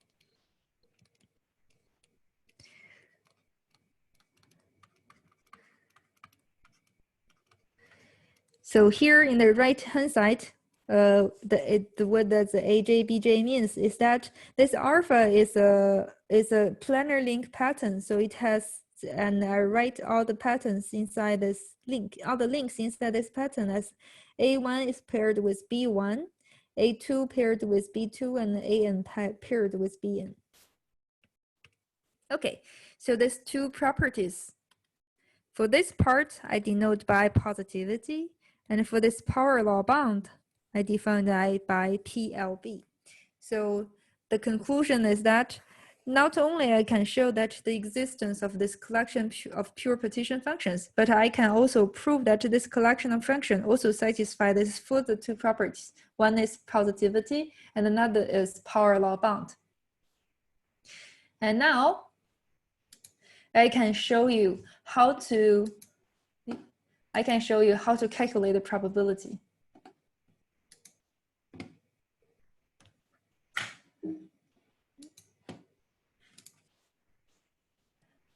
Speaker 1: So here in the right-hand side, what the AJ BJ means is that this alpha is a planar link pattern. So it has, and I write all the patterns inside this link, all the links inside this pattern as A1 is paired with B1, A2 paired with B2, and AN paired with BN. Okay, so there's two properties. For this part, I denote by positivity. And for this power law bound, I define that by PLB. So the conclusion is that not only I can show that the existence of this collection of pure partition functions, but I can also prove that this collection of functions also satisfy these further two properties. One is positivity, and another is power law bound. And now I can show you how to calculate the probability.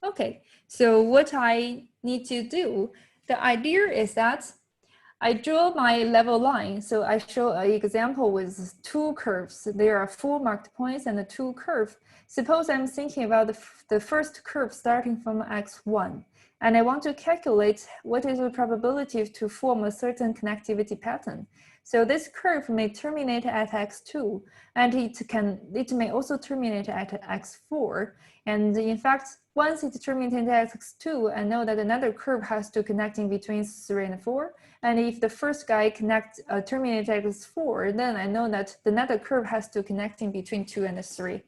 Speaker 1: Okay, so what I need to do, the idea is that I draw my level line. So I show an example with two curves. There are 4 marked points and 2 curves. Suppose I'm thinking about the first curve starting from x1, and I want to calculate what is the probability to form a certain connectivity pattern. So this curve may terminate at x2, and it may also terminate at x4. And in fact, once it terminates at x2, I know that another curve has to connect in between 3 and 4. And if the first guy terminates at x4, then I know that another curve has to connect in between 2 and 3.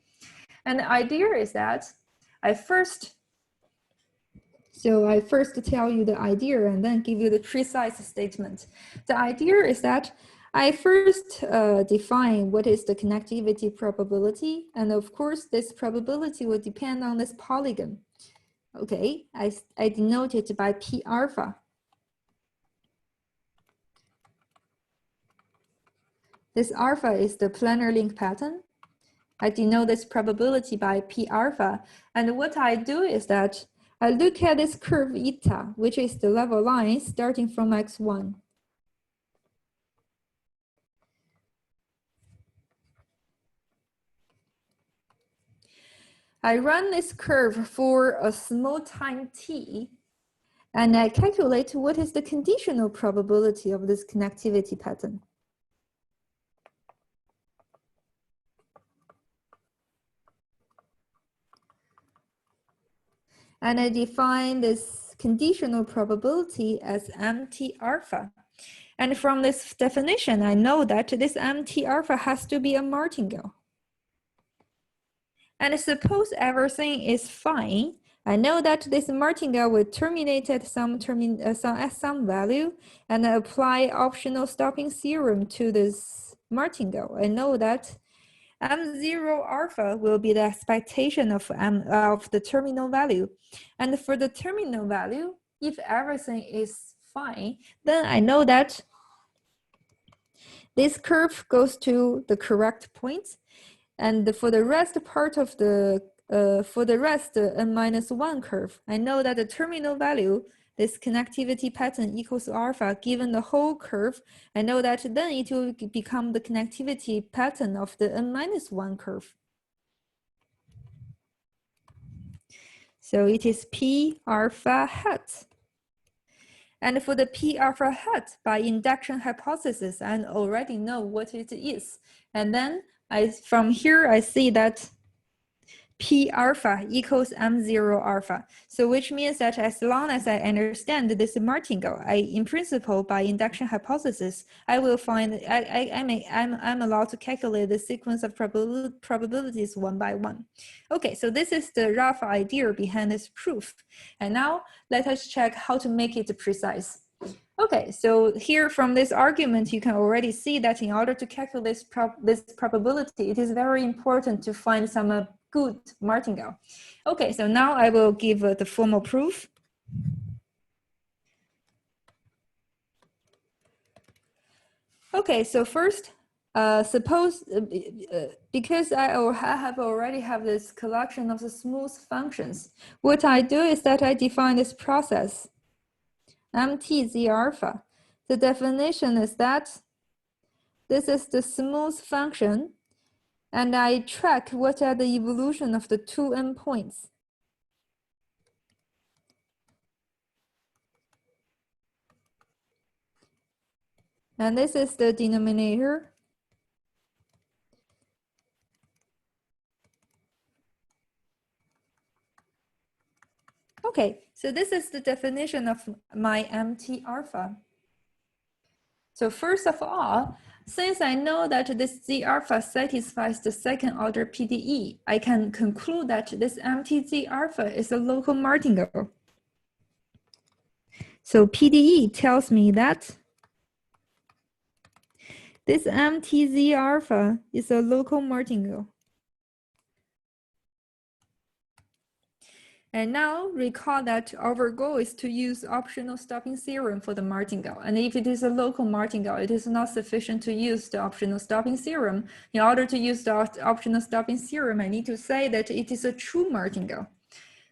Speaker 1: And the idea is that I first tell you the idea and then give you the precise statement. The idea is that I first define what is the connectivity probability. And of course, this probability will depend on this polygon. Okay, I denote it by P alpha. This alpha is the planar link pattern. I denote this probability by P alpha. And what I do is that I look at this curve eta, which is the level line starting from x1. I run this curve for a small time t, and I calculate what is the conditional probability of this connectivity pattern. And I define this conditional probability as MT alpha. And from this definition, I know that this MT alpha has to be a martingale. And suppose everything is fine, I know that this martingale will terminate at some value, and I apply optional stopping theorem to this martingale. I know that M0 alpha will be the expectation of the terminal value. And for the terminal value, if everything is fine, then I know that this curve goes to the correct point. And for the rest part of the, n-1 curve, I know that the terminal value, this connectivity pattern equals alpha, given the whole curve, I know that then it will become the connectivity pattern of the n-1 curve. So it is P alpha hat. And for the P alpha hat, by induction hypothesis, I already know what it is. And then from here, I see that P alpha equals M0 alpha. So which means that as long as I understand this martingale, in principle, by induction hypothesis, I will find, I'm allowed to calculate the sequence of probabilities one by one. Okay, so this is the rough idea behind this proof. And now let us check how to make it precise. Okay, so here from this argument, you can already see that in order to calculate this probability, it is very important to find some good martingale. Okay, so now I will give the formal proof. Okay, so first, suppose because I already have this collection of the smooth functions, what I do is that I define this process MTZ alpha. The definition is that this is the smooth function, and I track what are the evolution of the two endpoints. And this is the denominator. Okay, so this is the definition of my MT alpha. So first of all, since I know that this Z alpha satisfies the second order PDE, I can conclude that this MTZ alpha is a local martingale. So PDE tells me that this MTZ alpha is a local martingale. And now recall that our goal is to use optional stopping theorem for the martingale. And if it is a local martingale, it is not sufficient to use the optional stopping theorem. In order to use the optional stopping theorem, I need to say that it is a true martingale.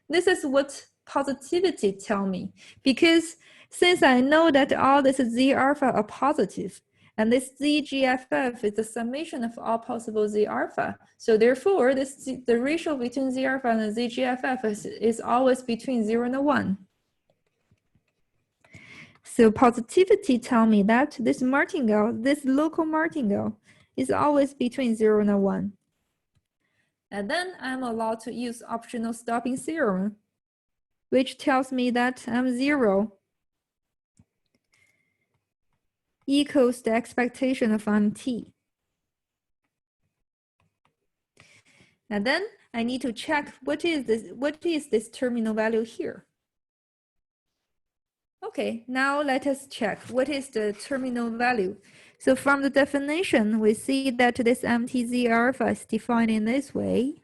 Speaker 1: This is what positivity tell me, because since I know that all this Z alpha are positive, and this DGFF is the summation of all possible Z alpha. So therefore, the ratio between Z alpha and the DGFF is always between 0 and 1. So positivity tell me that this martingale, this local martingale, is always between 0 and 1. And then I'm allowed to use optional stopping theorem, which tells me that M0 equals the expectation of MT. And then I need to check what is this terminal value here. Okay, now let us check what is the terminal value. So from the definition, we see that this MTZ alpha is defined in this way.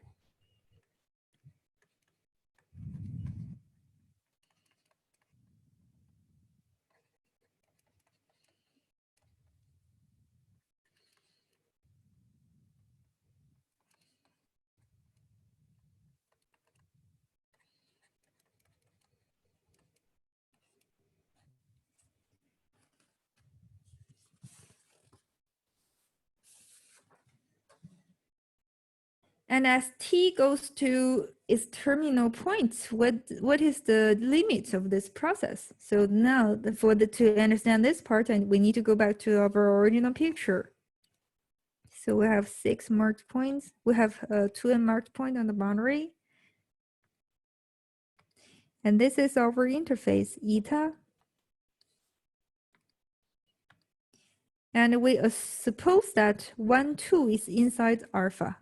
Speaker 1: And as t goes to its terminal points, what is the limit of this process? So now to understand this part, and we need to go back to our original picture. So we have 6 marked points. We have 2 unmarked points on the boundary. And this is our interface, eta. And we suppose that 1, 2 is inside alpha.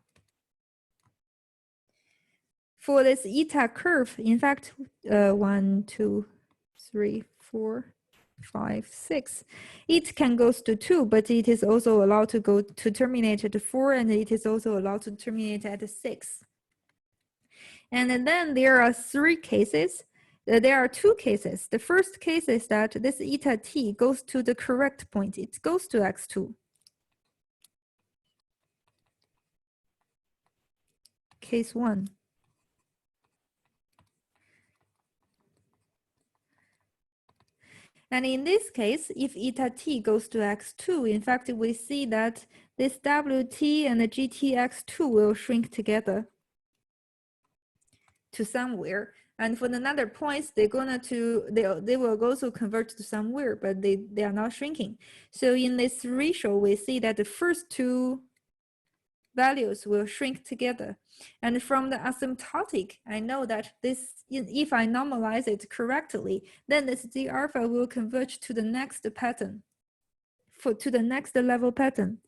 Speaker 1: For this eta curve, in fact, 1, 2, 3, 4, 5, 6, it can go to 2, but it is also allowed to go to terminate at 4, and it is also allowed to terminate at 6. And then there are 3 cases. There are 2 cases. The first case is that this eta t goes to the correct point. It goes to x2. Case 1. And in this case, if eta t goes to x2, in fact, we see that this wt and the gtx2 will shrink together to somewhere. And for another points, they will also convert to somewhere, but they are not shrinking. So in this ratio, we see that the first 2 values will shrink together. And from the asymptotic, I know that if I normalize it correctly, then this Z alpha will converge to the next pattern, to the next level pattern.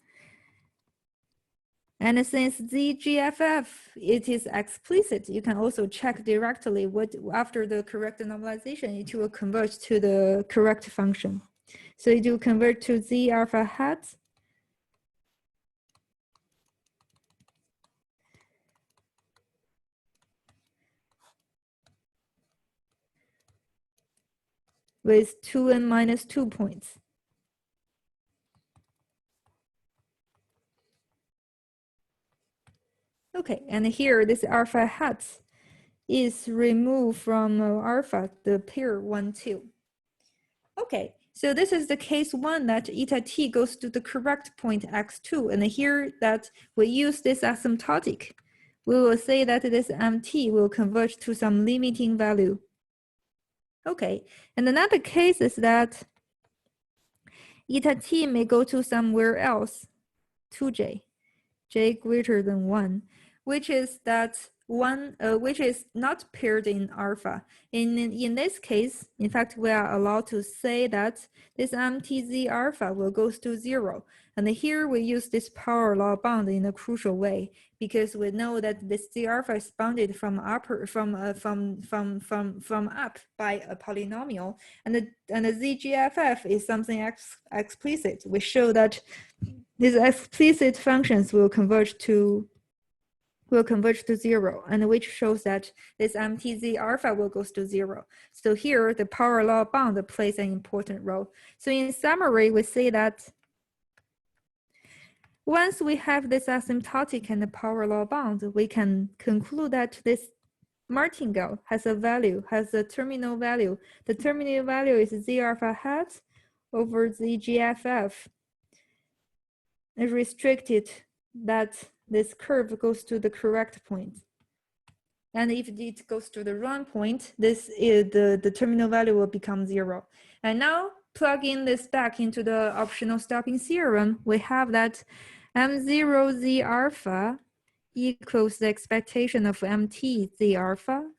Speaker 1: And since DGFF, it is explicit, you can also check directly what after the correct normalization, it will converge to the correct function. So it will convert to Z alpha hat with 2n minus 2 points. Okay, and here this alpha hat is removed from alpha, the pair 1, 2. Okay, so this is the case 1 that eta t goes to the correct point x2, and here that we use this asymptotic. We will say that this mt will converge to some limiting value. Okay, and another case is that eta t may go to somewhere else, 2j, j greater than 1, which is that which is not paired in alpha. In this case, in fact, we are allowed to say that this mtz alpha will go to 0. And here we use this power law bound in a crucial way, because we know that this z alpha is bounded from up by a polynomial, and the DGFF is something explicit. We show that these explicit functions will converge to 0, and which shows that this mtz alpha will go to 0. So here the power law bound plays an important role. So in summary, we say that once we have this asymptotic and the power law bound, we can conclude that this martingale has a value, has a terminal value. The terminal value is z alpha hat over z GFF. It's restricted that this curve goes to the correct point. And if it goes to the wrong point, this is the terminal value will become 0. And now plug in this back into the optional stopping theorem. We have that m0 z alpha equals the expectation of mt z alpha.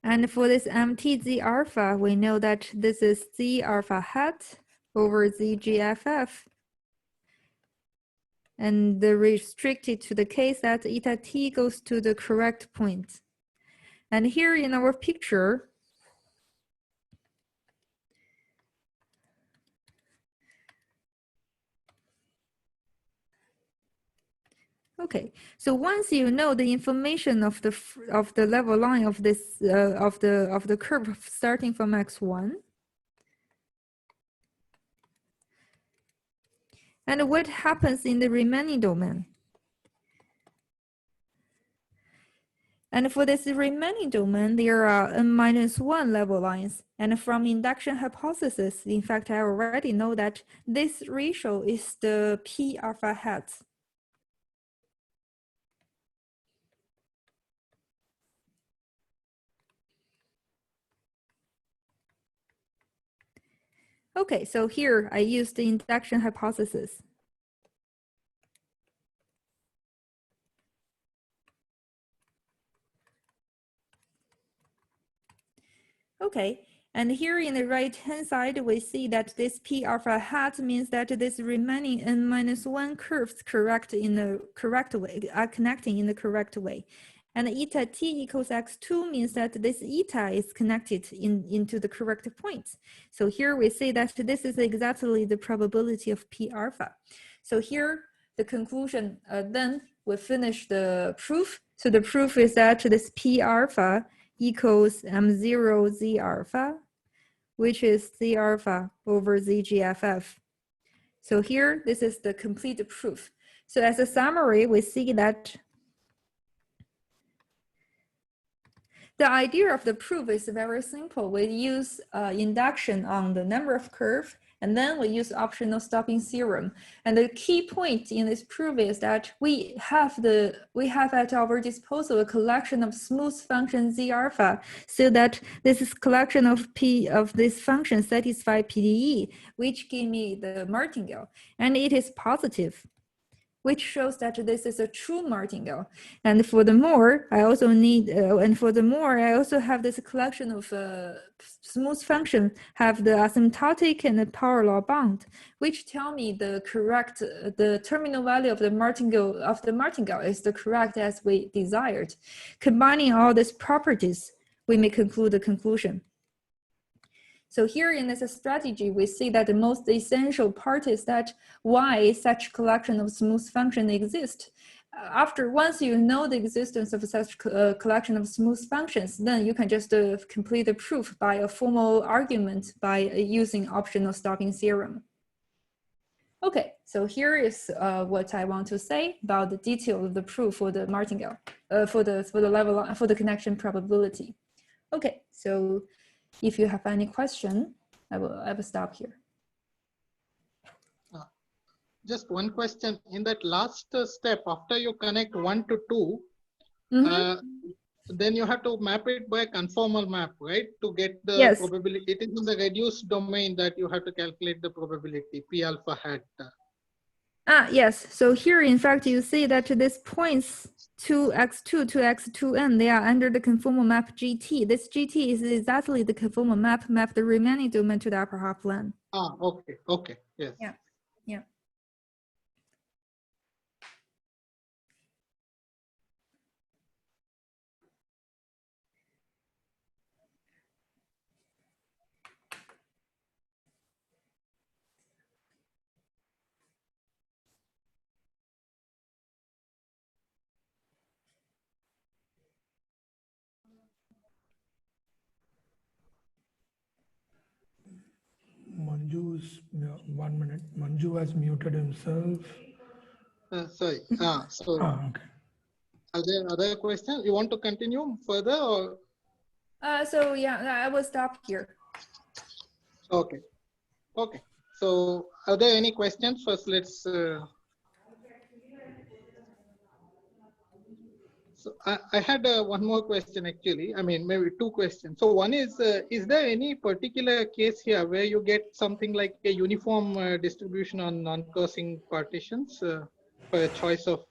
Speaker 1: And for this mt z alpha, we know that this is z alpha hat over z GFF. And restricted to the case that eta t goes to the correct point. And here in our picture, okay, so once you know the information of the level line of this of the curve starting from x1, and what happens in the remaining domain? And for this remaining domain, there are n-1 level lines. And from induction hypothesis, in fact, I already know that this ratio is the p alpha hat. Okay, so here I use the induction hypothesis. Okay, and here in the right-hand side, we see that this p alpha hat means that this remaining n-1 curves correct in the correct way, are connecting in the correct way. And eta t equals x2 means that this eta is connected into the correct points. So here we say that this is exactly the probability of p alpha. So here the conclusion, then we finish the proof. So the proof is that this p alpha equals m0 z alpha, which is z alpha over z GFF. So here, this is the complete proof. So as a summary, we see that the idea of the proof is very simple. We use induction on the number of curves, and then we use optional stopping theorem. And the key point in this proof is that we have at our disposal a collection of smooth functions z alpha, so that this is collection of this function satisfy PDE, which give me the martingale, and it is positive, which shows that this is a true martingale. And furthermore, I also have this collection of smooth function have the asymptotic and the power law bound, which tell me the terminal value of the martingale is the correct as we desired. Combining all these properties, we may conclude the conclusion. So here in this strategy, we see that the most essential part is that why such collection of smooth functions exist. Once you know the existence of such collection of smooth functions, then you can just complete the proof by a formal argument by using optional stopping theorem. Okay, so here is what I want to say about the detail of the proof for the martingale, for the connection probability. Okay, so if you have any question, I will stop here.
Speaker 2: Just one question. In that last step, after you connect 1 to 2, then you have to map it by a conformal map, right? To get the probability. It is in the reduced domain that you have to calculate the probability, P alpha hat.
Speaker 1: Yes. So here, in fact, you see that these points 2x2 to x2n, they are under the conformal map GT. This GT is exactly the conformal map the remaining domain to the upper half plane.
Speaker 2: Okay, okay, yes.
Speaker 1: Yeah, yeah.
Speaker 3: Manju's 1 minute. Manju has muted himself.
Speaker 2: Sorry.
Speaker 3: Okay.
Speaker 2: Are there other questions? You want to continue further or?
Speaker 1: So yeah, I will stop here.
Speaker 2: Okay. Okay. So are there any questions? First, let's. So I had one more question actually. I mean, maybe two questions. So one is there any particular case here where you get something like a uniform distribution on non-crossing partitions for a choice of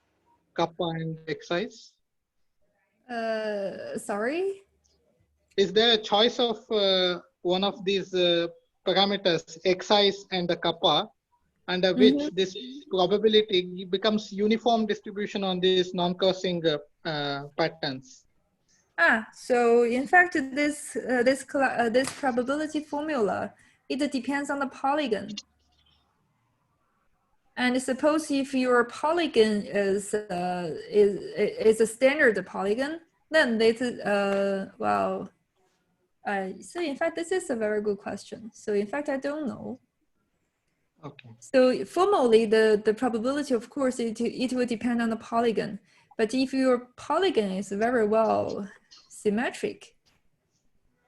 Speaker 2: kappa and excise?
Speaker 1: Sorry?
Speaker 2: Is there a choice of one of these parameters, excise and the kappa, under which this probability becomes uniform distribution on these non-crossing patterns?
Speaker 1: So in fact, this probability formula, it depends on the polygon. And suppose if your polygon is a standard polygon, then this well. So in fact, this is a very good question. So in fact, I don't know.
Speaker 2: Okay.
Speaker 1: So formally, the probability, of course, it will depend on the polygon. But if your polygon is very well symmetric,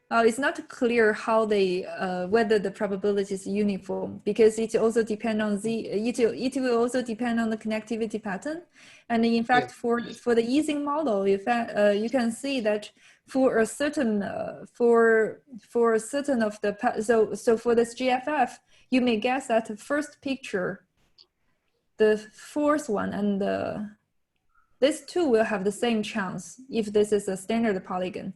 Speaker 1: it's not clear how they whether the probability is uniform, because it also depend on it will also depend on the connectivity pattern. And in fact, for the Ising model, you can see that for a certain for a certain of the so for this GFF, you may guess that the first picture, the fourth one, and these two will have the same chance if this is a standard polygon.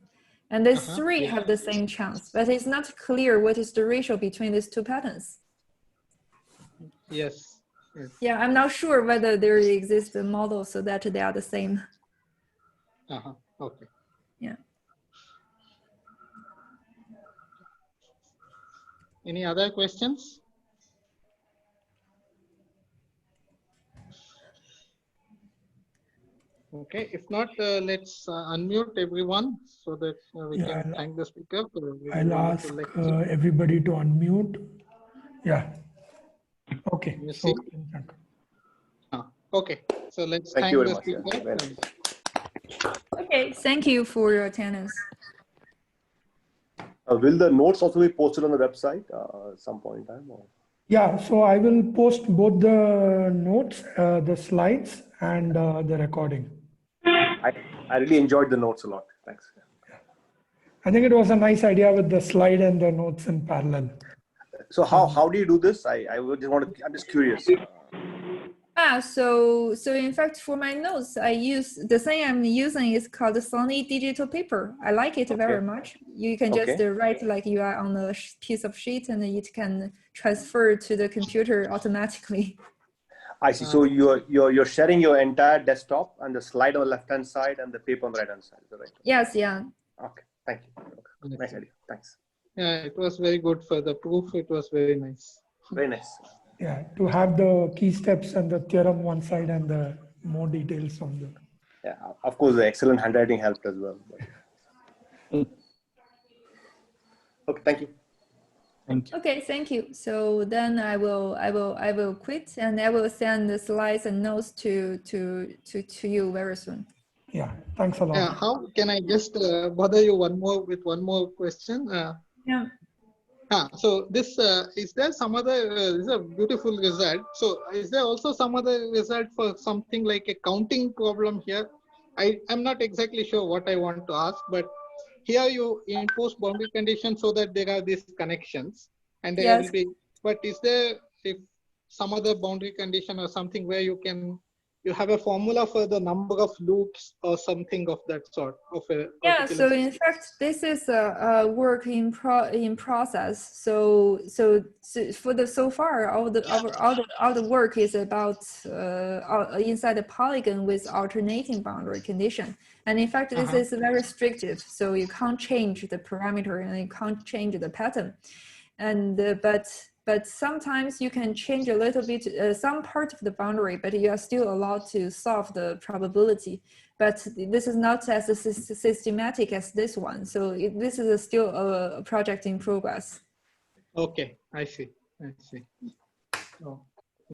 Speaker 1: And these three have the same chance, but it's not clear what is the ratio between these two patterns.
Speaker 2: Yes. Yes.
Speaker 1: Yeah, I'm not sure whether there exists a model so that they are the same.
Speaker 2: Okay.
Speaker 1: Yeah.
Speaker 2: Any other questions? Okay, if not, let's unmute everyone so that we can thank the speaker.
Speaker 3: I'll ask everybody to unmute. Yeah. Okay.
Speaker 2: You see? Okay, so let's thank the speaker.
Speaker 1: Okay, thank you for your attendance.
Speaker 4: Will the notes also be posted on the website at some point in time? Or?
Speaker 3: Yeah, so I will post both the notes, the slides, and the recording.
Speaker 4: I really enjoyed the notes a lot. Thanks.
Speaker 3: Yeah. I think it was a nice idea with the slide and the notes in parallel.
Speaker 4: So how do you do this? I'm just curious.
Speaker 1: So in fact, for my notes, I use the thing I'm using is called the Sony digital paper. I like it very much. You can just write like you are on a piece of sheet, and it can transfer to the computer automatically.
Speaker 4: I see. So you're sharing your entire desktop and the slide on the left-hand side and the paper on the right-hand side. Is that right?
Speaker 1: Yes. Yeah.
Speaker 4: Okay. Thank you. Nice idea. Thanks.
Speaker 2: Yeah, it was very good for the proof. It was very nice.
Speaker 4: Very nice.
Speaker 3: Yeah, to have the key steps and the theorem one side and the more details on the.
Speaker 4: Yeah, of course, the excellent handwriting helped as well. Okay, thank you.
Speaker 2: Thank you.
Speaker 1: Okay, thank you. So then I will quit, and I will send the slides and notes to you very soon.
Speaker 3: Yeah, thanks a lot.
Speaker 2: Yeah, how can I just bother you one more question?
Speaker 1: Yeah.
Speaker 2: So this is there some other this is a beautiful result. So is there also some other result for something like a counting problem here? I'm not exactly sure what I want to ask, but here you impose boundary conditions so that there are these connections, and there will be. But is there if some other boundary condition or something where you have a formula for the number of loops or something of that sort of a
Speaker 1: Yeah, so in fact, this is a work in process. So for so far, all the work is about inside the polygon with alternating boundary condition. And in fact, this is very restrictive. So you can't change the parameter and you can't change the pattern. And but sometimes you can change a little bit some part of the boundary, but you are still allowed to solve the probability. But this is not as systematic as this one. So this is still a project in progress.
Speaker 2: Okay, I see. I see. Oh.